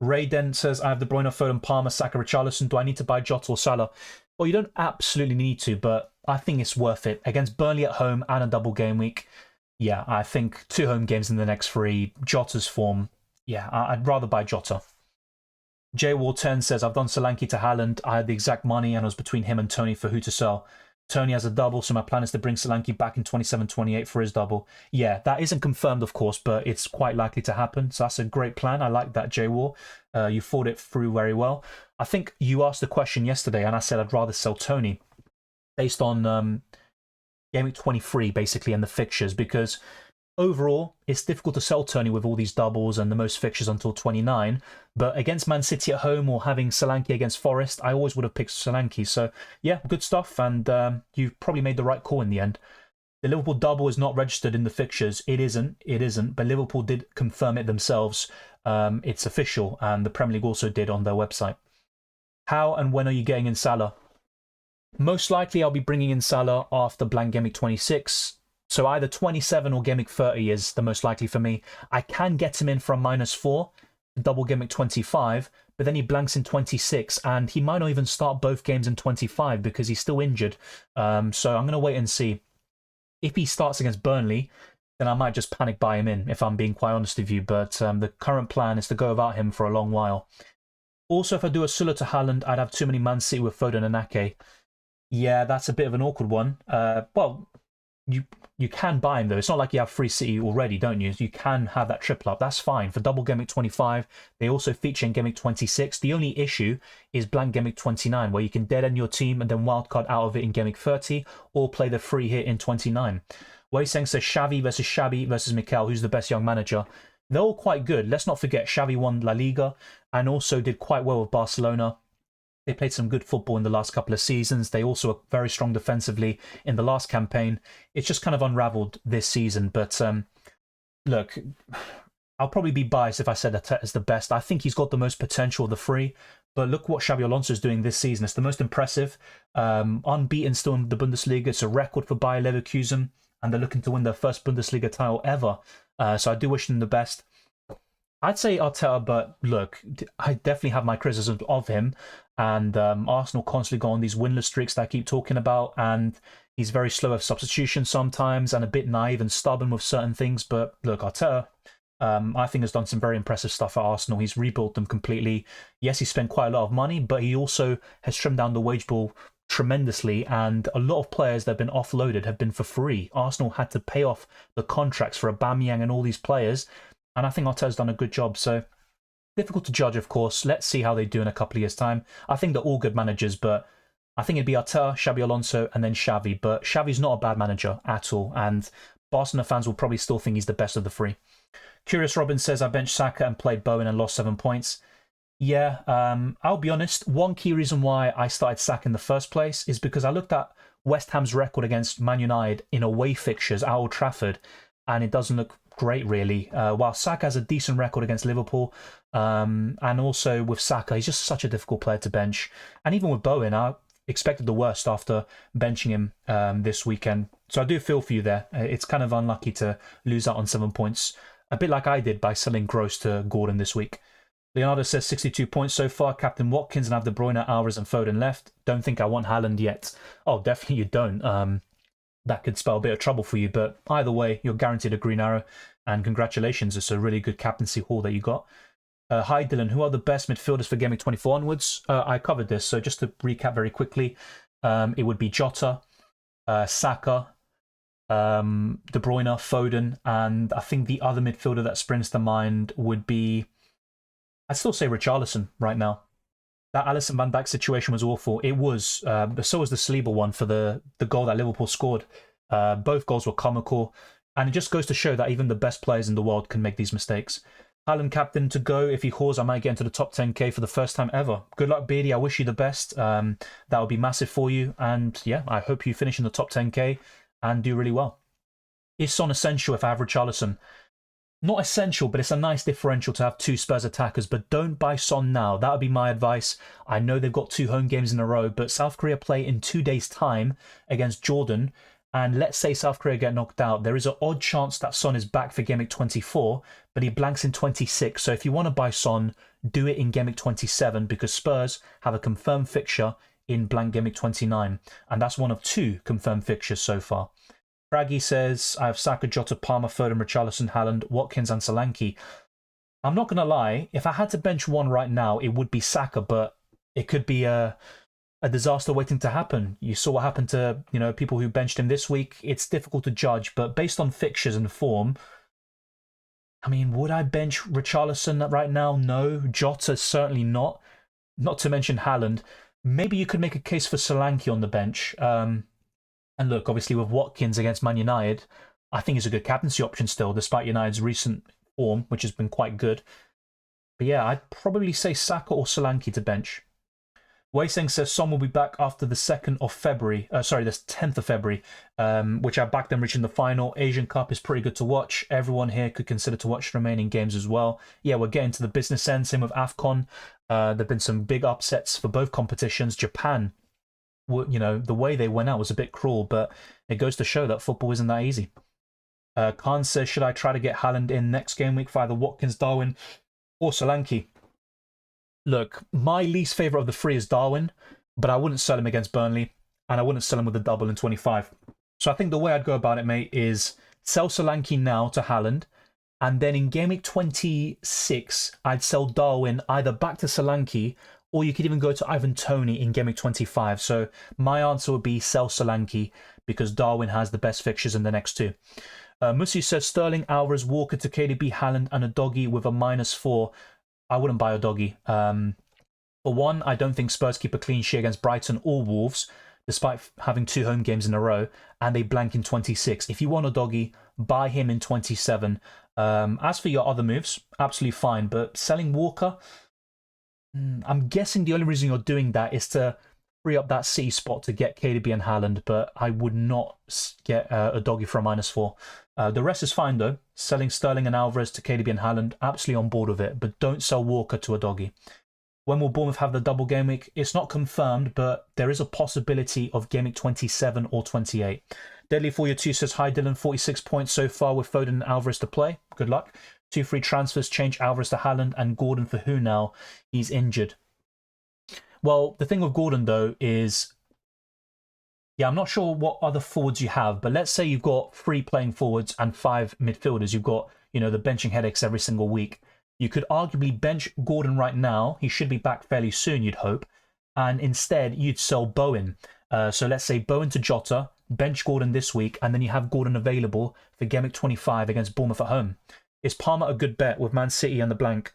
Ray Den says, I have De Bruyne, Foden, Palmer, Saka, Richarlison. Do I need to buy Jota or Salah? Well, you don't absolutely need to, but I think it's worth it. Against Burnley at home and a double game week, yeah, I think 2 home games in the next 3. Jota's form, yeah, I'd rather buy Jota. J Wall 10 says, I've done Solanke to Haaland. I had the exact money and I was between him and Tony for who to sell. Tony has a double, so my plan is to bring Solanke back in 27-28 for his double. Yeah, that isn't confirmed, of course, but it's quite likely to happen. So that's a great plan. I like that, J Wall. You thought it through very well. I think you asked the question yesterday and I said I'd rather sell Tony based on Game Week 23, basically, and the fixtures, because overall, it's difficult to sell Tony with all these doubles and the most fixtures until 29. But against Man City at home or having Solanke against Forest, I always would have picked Solanke. So, yeah, good stuff. And you've probably made the right call in the end. The Liverpool double is not registered in the fixtures. It isn't. But Liverpool did confirm it themselves. It's official. And the Premier League also did on their website. How and when are you getting in Salah? Most likely, I'll be bringing in Salah after Blank Gameweek 26. So either 27 or Game Week 30 is the most likely for me. I can get him in from -4, double Game Week 25, but then he blanks in 26, and he might not even start both games in 25 because he's still injured. So I'm going to wait and see. If he starts against Burnley, then I might just panic buy him in, if I'm being quite honest with you. But the current plan is to go without him for a long while. Also, if I do a Sulla to Haaland, I'd have too many Man City with Foden and Ake. Yeah, that's a bit of an awkward one. Well, you can buy him, though. It's not like you have free City already, don't you? You can have that triple up. That's fine. For Double Gameweek 25, they also feature in Gameweek 26. The only issue is Blank Gameweek 29, where you can dead end your team and then wildcard out of it in Gameweek 30, or play the free hit in 29. Weiseng says Xavi versus Xabi versus Mikel. Who's the best young manager? They're all quite good. Let's not forget Xavi won La Liga and also did quite well with Barcelona. They played some good football in the last couple of seasons. They also are very strong defensively in the last campaign. It's just kind of unraveled this season. But look, I'll probably be biased if I said Arteta's the best. I think he's got the most potential of the three. But look what Xabi Alonso is doing this season. It's the most impressive. Unbeaten still in the Bundesliga. It's a record for Bayer Leverkusen. And they're looking to win their first Bundesliga title ever. So I do wish them the best. I'd say Arteta, but look, I definitely have my criticisms of him. And Arsenal constantly go on these winless streaks that I keep talking about. And he's very slow of substitution sometimes and a bit naive and stubborn with certain things. But look, Arteta, I think has done some very impressive stuff at Arsenal. He's rebuilt them completely. Yes, he spent quite a lot of money, but he also has trimmed down the wage bill tremendously, and a lot of players that have been offloaded have been for free. Arsenal had to pay off the contracts for Aubameyang and all these players, and I think Arteta's done a good job. So difficult to judge, of course. Let's see how they do in a couple of years' time. I think they're all good managers, but I think it'd be Arteta, Xabi Alonso, and then Xavi. But Xavi's not a bad manager at all, and Barcelona fans will probably still think he's the best of the three. Curious Robin says, I benched Saka and played Bowen and lost 7 points. Yeah, I'll be honest. One key reason why I started Saka in the first place is because I looked at West Ham's record against Man United in away fixtures at Old Trafford, and it doesn't look great, really. While Saka has a decent record against Liverpool, and also with Saka, he's just such a difficult player to bench. And even with Bowen, I expected the worst after benching him this weekend. So I do feel for you there. It's kind of unlucky to lose out on 7 points, a bit like I did by selling Gross to Gordon this week. Leonardo says 62 points so far. Captain Watkins and have De Bruyne, Alvarez and Foden left. Don't think I want Haaland yet. Oh, definitely you don't. That could spell a bit of trouble for you. But either way, you're guaranteed a green arrow. And congratulations. It's a really good captaincy haul that you got. Hi, Dylan. Who are the best midfielders for Gameweek 24 onwards? I covered this. So just to recap very quickly, it would be Jota, Saka, De Bruyne, Foden. And I think the other midfielder that springs to mind would be... I'd still say Richarlison right now. That Alisson Van Dijk situation was awful. It was. So was the Saliba one for the goal that Liverpool scored. Both goals were comical. And it just goes to show that even the best players in the world can make these mistakes. Haaland captain to go. If he haws, I might get into the top 10k for the first time ever. Good luck, Beardy. I wish you the best. That would be massive for you. And yeah, I hope you finish in the top 10k and do really well. Is Son essential if I have Richarlison? Not essential, but it's a nice differential to have two Spurs attackers, but don't buy Son now. That would be my advice. I know they've got 2 home games in a row, but South Korea play in 2 days' time against Jordan, and let's say South Korea get knocked out. There is an odd chance that Son is back for Gameweek 24, but he blanks in 26. So if you want to buy Son, do it in Gameweek 27, because Spurs have a confirmed fixture in blank Gameweek 29, and that's one of 2 confirmed fixtures so far. Braggy says, I have Saka, Jota, Palmer, Foden, Richarlison, Haaland, Watkins and Solanke. I'm not going to lie, if I had to bench one right now, it would be Saka, but it could be a disaster waiting to happen. You saw what happened to people who benched him this week. It's difficult to judge, but based on fixtures and form, I mean, would I bench Richarlison right now? No. Jota, certainly not. Not to mention Haaland. Maybe you could make a case for Solanke on the bench. And look, obviously with Watkins against Man United, I think he's a good captaincy option still, despite United's recent form, which has been quite good. But yeah, I'd probably say Saka or Solanke to bench. Weiseng says Son will be back after the 2nd of February. The 10th of February, which I backed them reaching the final. Asian Cup is pretty good to watch. Everyone here could consider to watch the remaining games as well. Yeah, we're getting to the business end. Same with AFCON. There have been some big upsets for both competitions. Japan, the way they went out was a bit cruel, but it goes to show that football isn't that easy. Khan says, should I try to get Haaland in next game week for either Watkins, Darwin, or Solanke? Look, my least favourite of the 3 is Darwin, but I wouldn't sell him against Burnley, and I wouldn't sell him with a double in 25. So I think the way I'd go about it, mate, is sell Solanke now to Haaland. And then in Game Week 26, I'd sell Darwin either back to Solanke, or you could even go to Ivan Toney in Game Week 25. So my answer would be sell Solanke because Darwin has the best fixtures in the next two. Musi says Sterling, Alvarez, Walker to KDB, Haaland, and a doggy with a -4. I wouldn't buy a doggy. For one, I don't think Spurs keep a clean sheet against Brighton or Wolves, despite having 2 home games in a row, and they blank in 26. If you want a doggy, buy him in 27. As for your other moves, absolutely fine. But selling Walker, I'm guessing the only reason you're doing that is to free up that City spot to get KDB and Haaland, but I would not get a doggy for a -4. The rest is fine though. Selling Sterling and Alvarez to KDB and Haaland, absolutely on board with it, but don't sell Walker to a doggy. When will Bournemouth have the double game week? It's not confirmed, but there is a possibility of game week 27 or 28. Deadly for your 2 says, hi Dylan, 46 points so far with Foden and Alvarez to play. Good luck. 2 free transfers, change Alvarez to Haaland and Gordon for who now? He's injured. Well, the thing with Gordon though is, yeah, I'm not sure what other forwards you have, but let's say you've got 3 playing forwards and 5 midfielders. You've got, you know, the benching headaches every single week. You could arguably bench Gordon right now. He should be back fairly soon, you'd hope. And instead, you'd sell Bowen. So let's say Bowen to Jota, bench Gordon this week, and then you have Gordon available for Game Week 25 against Bournemouth at home. Is Palmer a good bet with Man City and the blank?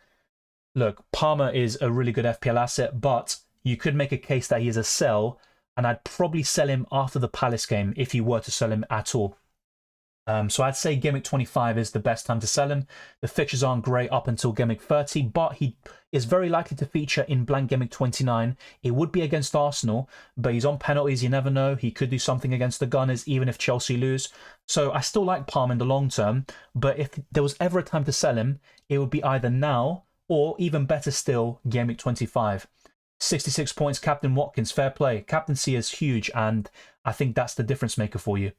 Look, Palmer is a really good FPL asset, but you could make a case that he is a sell, and I'd probably sell him after the Palace game if you were to sell him at all. So I'd say Game Week 25 is the best time to sell him. The fixtures aren't great up until Game Week 30, but he is very likely to feature in Blank Game Week 29. It would be against Arsenal, but he's on penalties, you never know. He could do something against the Gunners, even if Chelsea lose. So I still like Palm in the long term, but if there was ever a time to sell him, it would be either now or, even better still, Game Week 25. 66 points, Captain Watkins, fair play. Captaincy is huge, and I think that's the difference maker for you.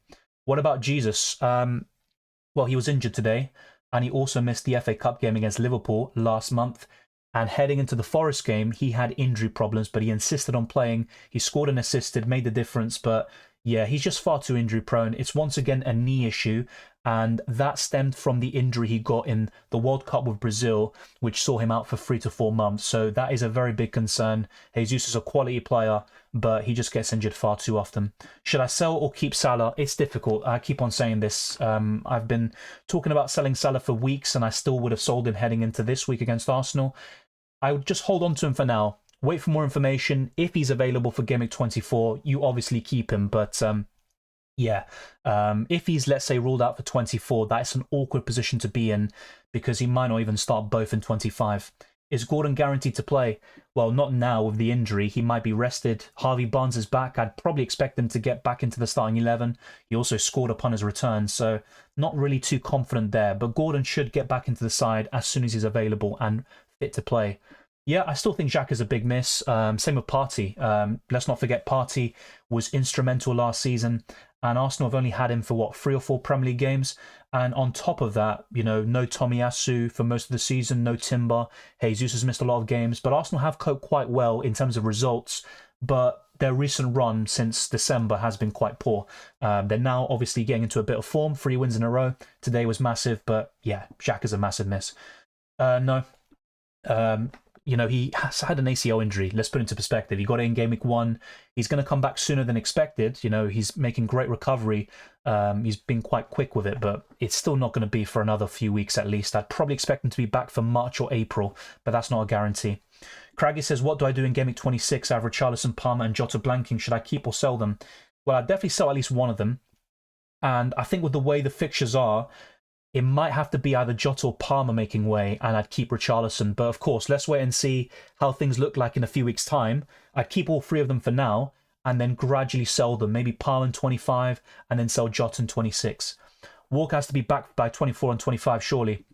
What about Jesus? Well, he was injured today, and he also missed the FA Cup game against Liverpool last month. And heading into the Forest game, he had injury problems, but he insisted on playing. He scored and assisted, made the difference, but yeah, he's just far too injury prone. It's once again a knee issue, and that stemmed from the injury he got in the World Cup with Brazil, which saw him out for 3 to 4 months. So that is a very big concern. Jesus is a quality player, but he just gets injured far too often. Should I sell or keep Salah? It's difficult. I keep on saying this. I've been talking about selling Salah for weeks, and I still would have sold him heading into this week against Arsenal. I would just hold on to him for now. Wait for more information. If he's available for Game Week 24, you obviously keep him. But yeah, if he's, let's say, ruled out for 24, that's an awkward position to be in because he might not even start both in 25. Is Gordon guaranteed to play? Well, not now with the injury. He might be rested. Harvey Barnes is back. I'd probably expect him to get back into the starting 11. He also scored upon his return, so not really too confident there. But Gordon should get back into the side as soon as he's available and fit to play. Yeah, I still think Xhaka is a big miss. Same with Partey. Let's not forget Partey was instrumental last season, and Arsenal have only had him for, what, 3 or 4 Premier League games? And on top of that, you know, no Tomiyasu for most of the season, no Timber. Jesus has missed a lot of games, but Arsenal have coped quite well in terms of results, but their recent run since December has been quite poor. They're now obviously getting into a bit of form, 3 wins in a row. Today was massive, but yeah, Xhaka is a massive miss. No. You know, he has had an ACL injury. Let's put it into perspective. He got it in Game Week 1. He's going to come back sooner than expected. You know, he's making great recovery. He's been quite quick with it, but it's still not going to be for another few weeks at least. I'd probably expect him to be back for March or April, but that's not a guarantee. Craggy says, what do I do in Game Week 26? I have Richarlison, Palmer, and Jota blanking. Should I keep or sell them? Well, I'd definitely sell at least one of them. And I think with the way the fixtures are, it might have to be either Jota or Palmer making way, and I'd keep Richarlison. But of course, let's wait and see how things look like in a few weeks' time. I'd keep all 3 of them for now, and then gradually sell them. Maybe Palmer in 25, and then sell Jota in 26. Walker has to be back by 24 and 25, surely.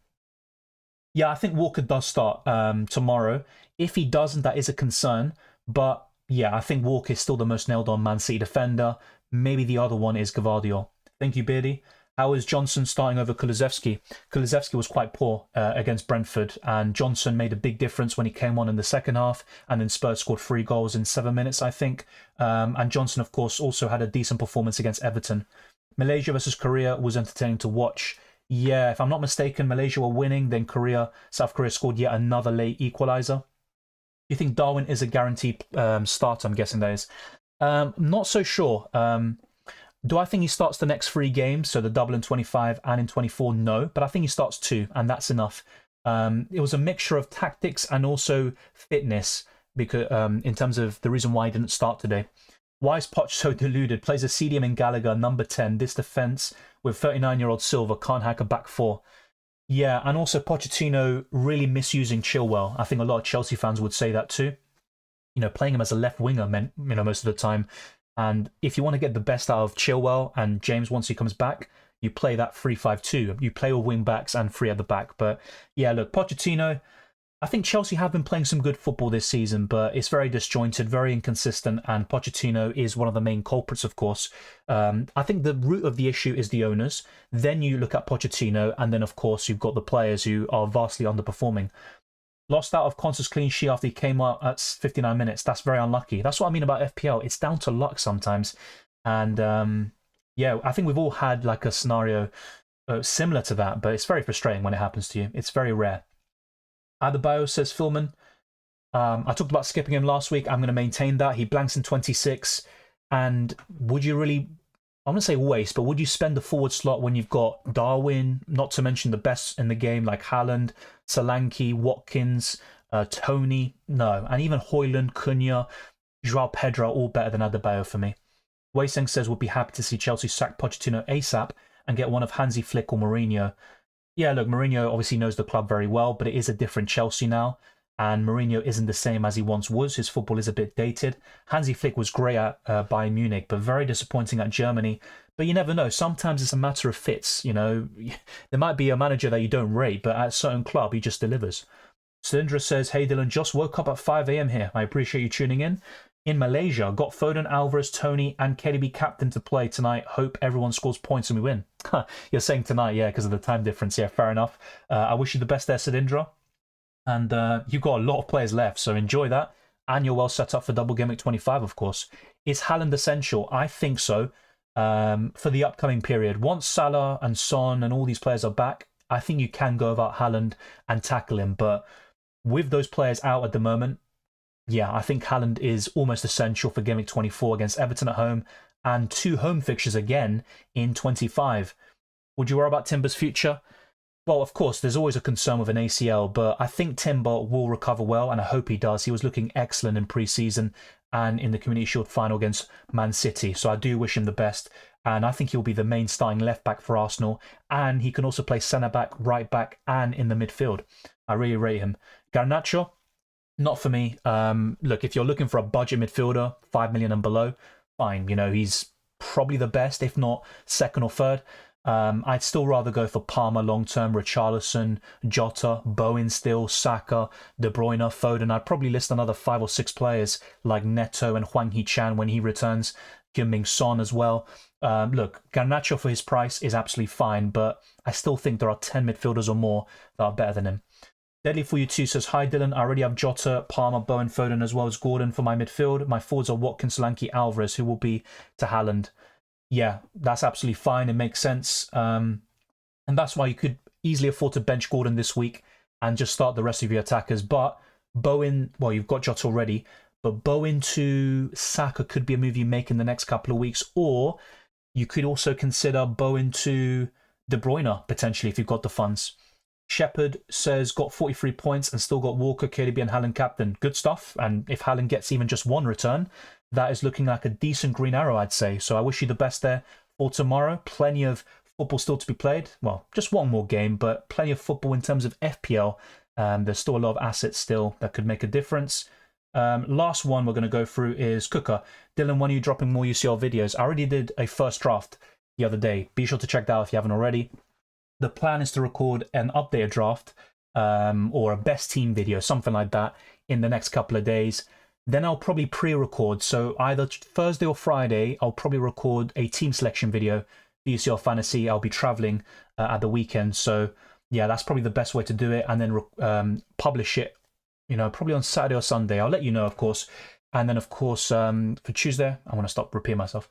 Yeah, I think Walker does start tomorrow. If he doesn't, that is a concern. But yeah, I think Walker is still the most nailed-on Man City defender. Maybe the other one is Gvardiol. Thank you, Beardy. How is Johnson starting over Kulusevski? Kulusevski was quite poor against Brentford, and Johnson made a big difference when he came on in the second half, and then Spurs scored 3 goals in 7 minutes, I think. And Johnson, of course, also had a decent performance against Everton. Malaysia versus Korea was entertaining to watch. Yeah, if I'm not mistaken, Malaysia were winning, then South Korea scored yet another late equaliser. You think Darwin is a guaranteed start? I'm guessing that is. Not so sure. Do I think he starts the next 3 games, so the double in 25 and in 24? No, but I think he starts 2, and that's enough. It was a mixture of tactics and also fitness, because in terms of the reason why he didn't start today. Why is Poch so deluded? Plays a CDM in Gallagher, number 10. This defence with 39-year-old Silva can't hack a back 4. Yeah, and also Pochettino really misusing Chilwell. I think a lot of Chelsea fans would say that too. You know, playing him as a left winger meant, most of the time. And if you want to get the best out of Chilwell and James once he comes back, you play that 3-5-2. You play with wing backs and 3 at the back. But yeah, look, Pochettino, I think Chelsea have been playing some good football this season, but it's very disjointed, very inconsistent, and Pochettino is one of the main culprits, of course. I think the root of the issue is the owners. Then you look at Pochettino, and then, of course, you've got the players who are vastly underperforming. Lost out of Constance clean sheet after he came out at 59 minutes. That's very unlucky. That's what I mean about FPL. It's down to luck sometimes. And yeah, I think we've all had like a scenario similar to that, but it's very frustrating when it happens to you. It's very rare. Adebayo, says Philman. I talked about skipping him last week. I'm going to maintain that. He blanks in 26. And would you really, I'm going to say waste, but would you spend the forward slot when you've got Darwin, not to mention the best in the game like Haaland, Solanke, Watkins, Tony? No. And even Højlund, Cunha, Joao Pedro, all better than Adebayo for me. Weiseng says would be happy to see Chelsea sack Pochettino ASAP and get one of Hansi Flick or Mourinho. Yeah, look, Mourinho obviously knows the club very well, but it is a different Chelsea now. And Mourinho isn't the same as he once was. His football is a bit dated. Hansi Flick was great at Bayern Munich, but very disappointing at Germany. But you never know. Sometimes it's a matter of fits. You know, there might be a manager that you don't rate, but at a certain club, he just delivers. Cylindra says, hey, Dylan, just woke up at 5 a.m. here. I appreciate you tuning in. In Malaysia, got Foden, Alvarez, Tony, and KDB captain to play tonight. Hope everyone scores points and we win. You're saying tonight, yeah, because of the time difference. Yeah, fair enough. I wish you the best there, Cylindra. And you've got a lot of players left, so enjoy that. And you're well set up for Double Gameweek 25, of course. Is Haaland essential? I think so. For the upcoming period. Once Salah and Son and all these players are back, I think you can go about Haaland and tackle him. But with those players out at the moment, yeah, I think Haaland is almost essential for Gameweek 24 against Everton at home and 2 home fixtures again in 25. Would you worry about Timber's future? Well, of course, there's always a concern with an ACL, but I think Timber will recover well, and I hope he does. He was looking excellent in pre-season and in the Community Shield final against Man City, so I do wish him the best. And I think he'll be the main starting left-back for Arsenal, and he can also play centre-back, right-back, and in the midfield. I really rate him. Garnacho? Not for me. Look, if you're looking for a budget midfielder, 5 million and below, fine. You know, he's probably the best, if not second or third. I'd still rather go for Palmer long-term, Richarlison, Jota, Bowen still, Saka, De Bruyne, Foden. I'd probably list another 5 or 6 players like Neto and Hwang Hee-chan when he returns, Heung-min Son as well. Look, Garnacho for his price is absolutely fine, but I still think there are 10 midfielders or more that are better than him. Deadly for you too says, hi Dylan, I already have Jota, Palmer, Bowen, Foden as well as Gordon for my midfield. My forwards are Watkins, Solanke, Alvarez, who will be to Haaland. Yeah, that's absolutely fine. It makes sense. And that's why you could easily afford to bench Gordon this week and just start the rest of your attackers. But Bowen, well, you've got Jota already, but Bowen to Saka could be a move you make in the next couple of weeks. Or you could also consider Bowen to De Bruyne, potentially, if you've got the funds. Shepherd says, got 43 points and still got Walker, KDB and Haaland captain. Good stuff. And if Haaland gets even just 1 return, that is looking like a decent green arrow, I'd say. So I wish you the best there for tomorrow. Plenty of football still to be played. Well, just one more game, but plenty of football in terms of FPL. There's still a lot of assets still that could make a difference. Last one we're going to go through is Cooker. Dylan, when are you dropping more UCL videos? I already did a first draft the other day. Be sure to check that out if you haven't already. The plan is to record an updated draft or a best team video, something like that, in the next couple of days. Then I'll probably pre-record. So either Thursday or Friday, I'll probably record a team selection video for UCL Fantasy. I'll be traveling at the weekend. So yeah, that's probably the best way to do it. And then publish it, you know, probably on Saturday or Sunday. I'll let you know, of course. And then, of course, for Tuesday, I want to stop repeating myself.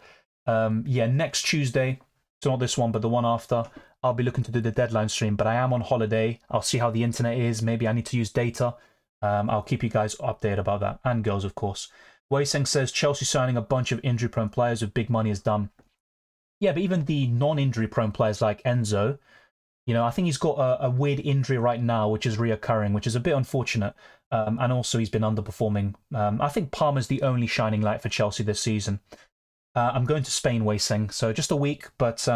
Yeah, next Tuesday, So not this one, but the one after, I'll be looking to do the deadline stream. But I am on holiday. I'll see how the internet is. Maybe I need to use data. I'll keep you guys updated about that. And girls, of course. Weiseng says, Chelsea signing a bunch of injury-prone players with big money is done. Yeah, but even the non-injury-prone players like Enzo, you know, I think he's got a weird injury right now, which is reoccurring, which is a bit unfortunate. And also he's been underperforming. I think Palmer's the only shining light for Chelsea this season. I'm going to Spain, Weiseng, so just a week, but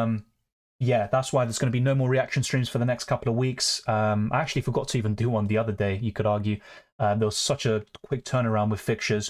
yeah, that's why there's going to be no more reaction streams for the next couple of weeks. I actually forgot to even do one the other day, you could argue. There was such a quick turnaround with fixtures.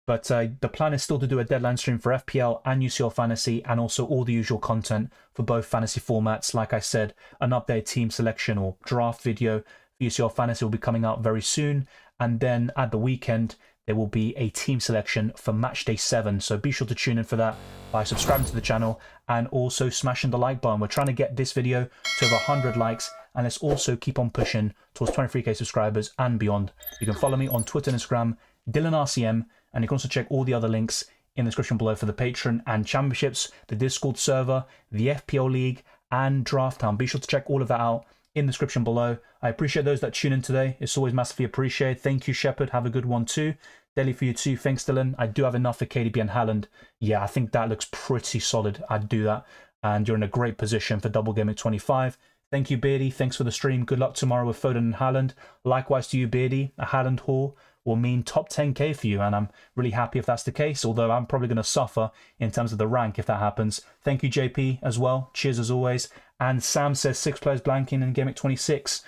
But the plan is still to do a deadline stream for FPL and UCL Fantasy, and also all the usual content for both fantasy formats. Like I said, an updated team selection or draft video for UCL Fantasy will be coming out very soon. And then at the weekend, there will be a team selection for match day 7. So be sure to tune in for that by subscribing to the channel and also smashing the like button. We're trying to get this video to over 100 likes, and let's also keep on pushing towards 23k subscribers and beyond. You can follow me on Twitter and Instagram, DylanRCM, and you can also check all the other links in the description below for the Patreon and championships, the Discord server, the FPL League, and Draft Town. Be sure to check all of that out in the description below. I appreciate those that tune in today. It's always massively appreciated. Thank you, Shepard. Have a good one too. Daily for you too. Thanks, Dylan. I do have enough for KDB and Haaland. Yeah, I think that looks pretty solid. I'd do that. And you're in a great position for Double Gameweek 25. Thank you, Beardy. Thanks for the stream. Good luck tomorrow with Foden and Haaland. Likewise to you, Beardy. A Haaland haul will mean top 10k for you, and I'm really happy if that's the case, although I'm probably going to suffer in terms of the rank if that happens. Thank you, JP, as well. Cheers as always. And Sam says 6 players blanking in Gameweek 26.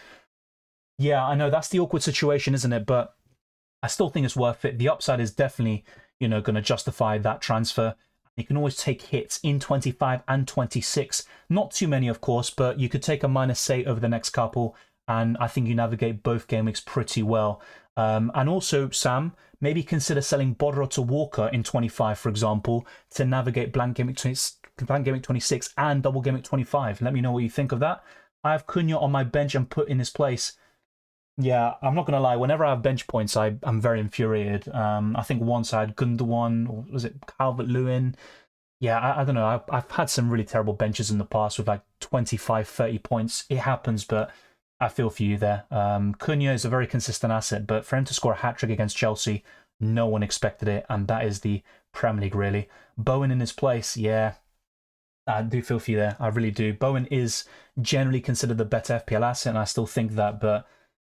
Yeah, I know that's the awkward situation, isn't it? But I still think it's worth it. The upside is definitely, you know, going to justify that transfer. You can always take hits in 25 and 26. Not too many, of course, but you could take a -8 over the next couple, and I think you navigate both game weeks pretty well. And also, Sam, maybe consider selling Bodro to Walker in 25, for example, to navigate Blank Gameweek 26 and Double Gameweek 25. Let me know what you think of that. I have Cunha on my bench and put in his place. Yeah, I'm not going to lie. Whenever I have bench points, I'm very infuriated. I think once I had Gundogan, or was it Calvert-Lewin? Yeah, I don't know. I've had some really terrible benches in the past with like 25, 30 points. It happens, but I feel for you there. Cunha is a very consistent asset, but for him to score a hat-trick against Chelsea, no one expected it, and that is the Premier League, really. Bowen in his place, yeah, I do feel for you there. I really do. Bowen is generally considered the better FPL asset, and I still think that, but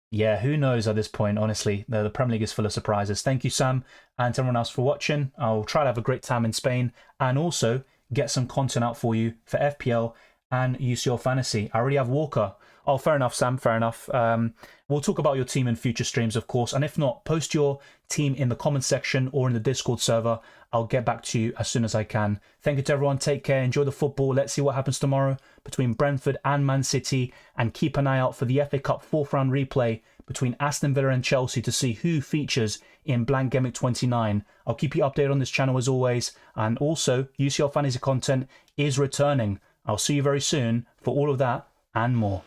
yeah, who knows at this point, honestly. The Premier League is full of surprises. Thank you, Sam, and to everyone else for watching. I'll try to have a great time in Spain, and also get some content out for you for FPL and UCL Fantasy. I already have Walker. Oh, fair enough, Sam, fair enough. We'll talk about your team in future streams, of course. And if not, post your team in the comments section or in the Discord server. I'll get back to you as soon as I can. Thank you to everyone. Take care. Enjoy the football. Let's see what happens tomorrow between Brentford and Man City. And keep an eye out for the FA Cup 4th round replay between Aston Villa and Chelsea to see who features in Blank Gameweek 29. I'll keep you updated on this channel as always. And also, UCL Fantasy content is returning. I'll see you very soon for all of that and more.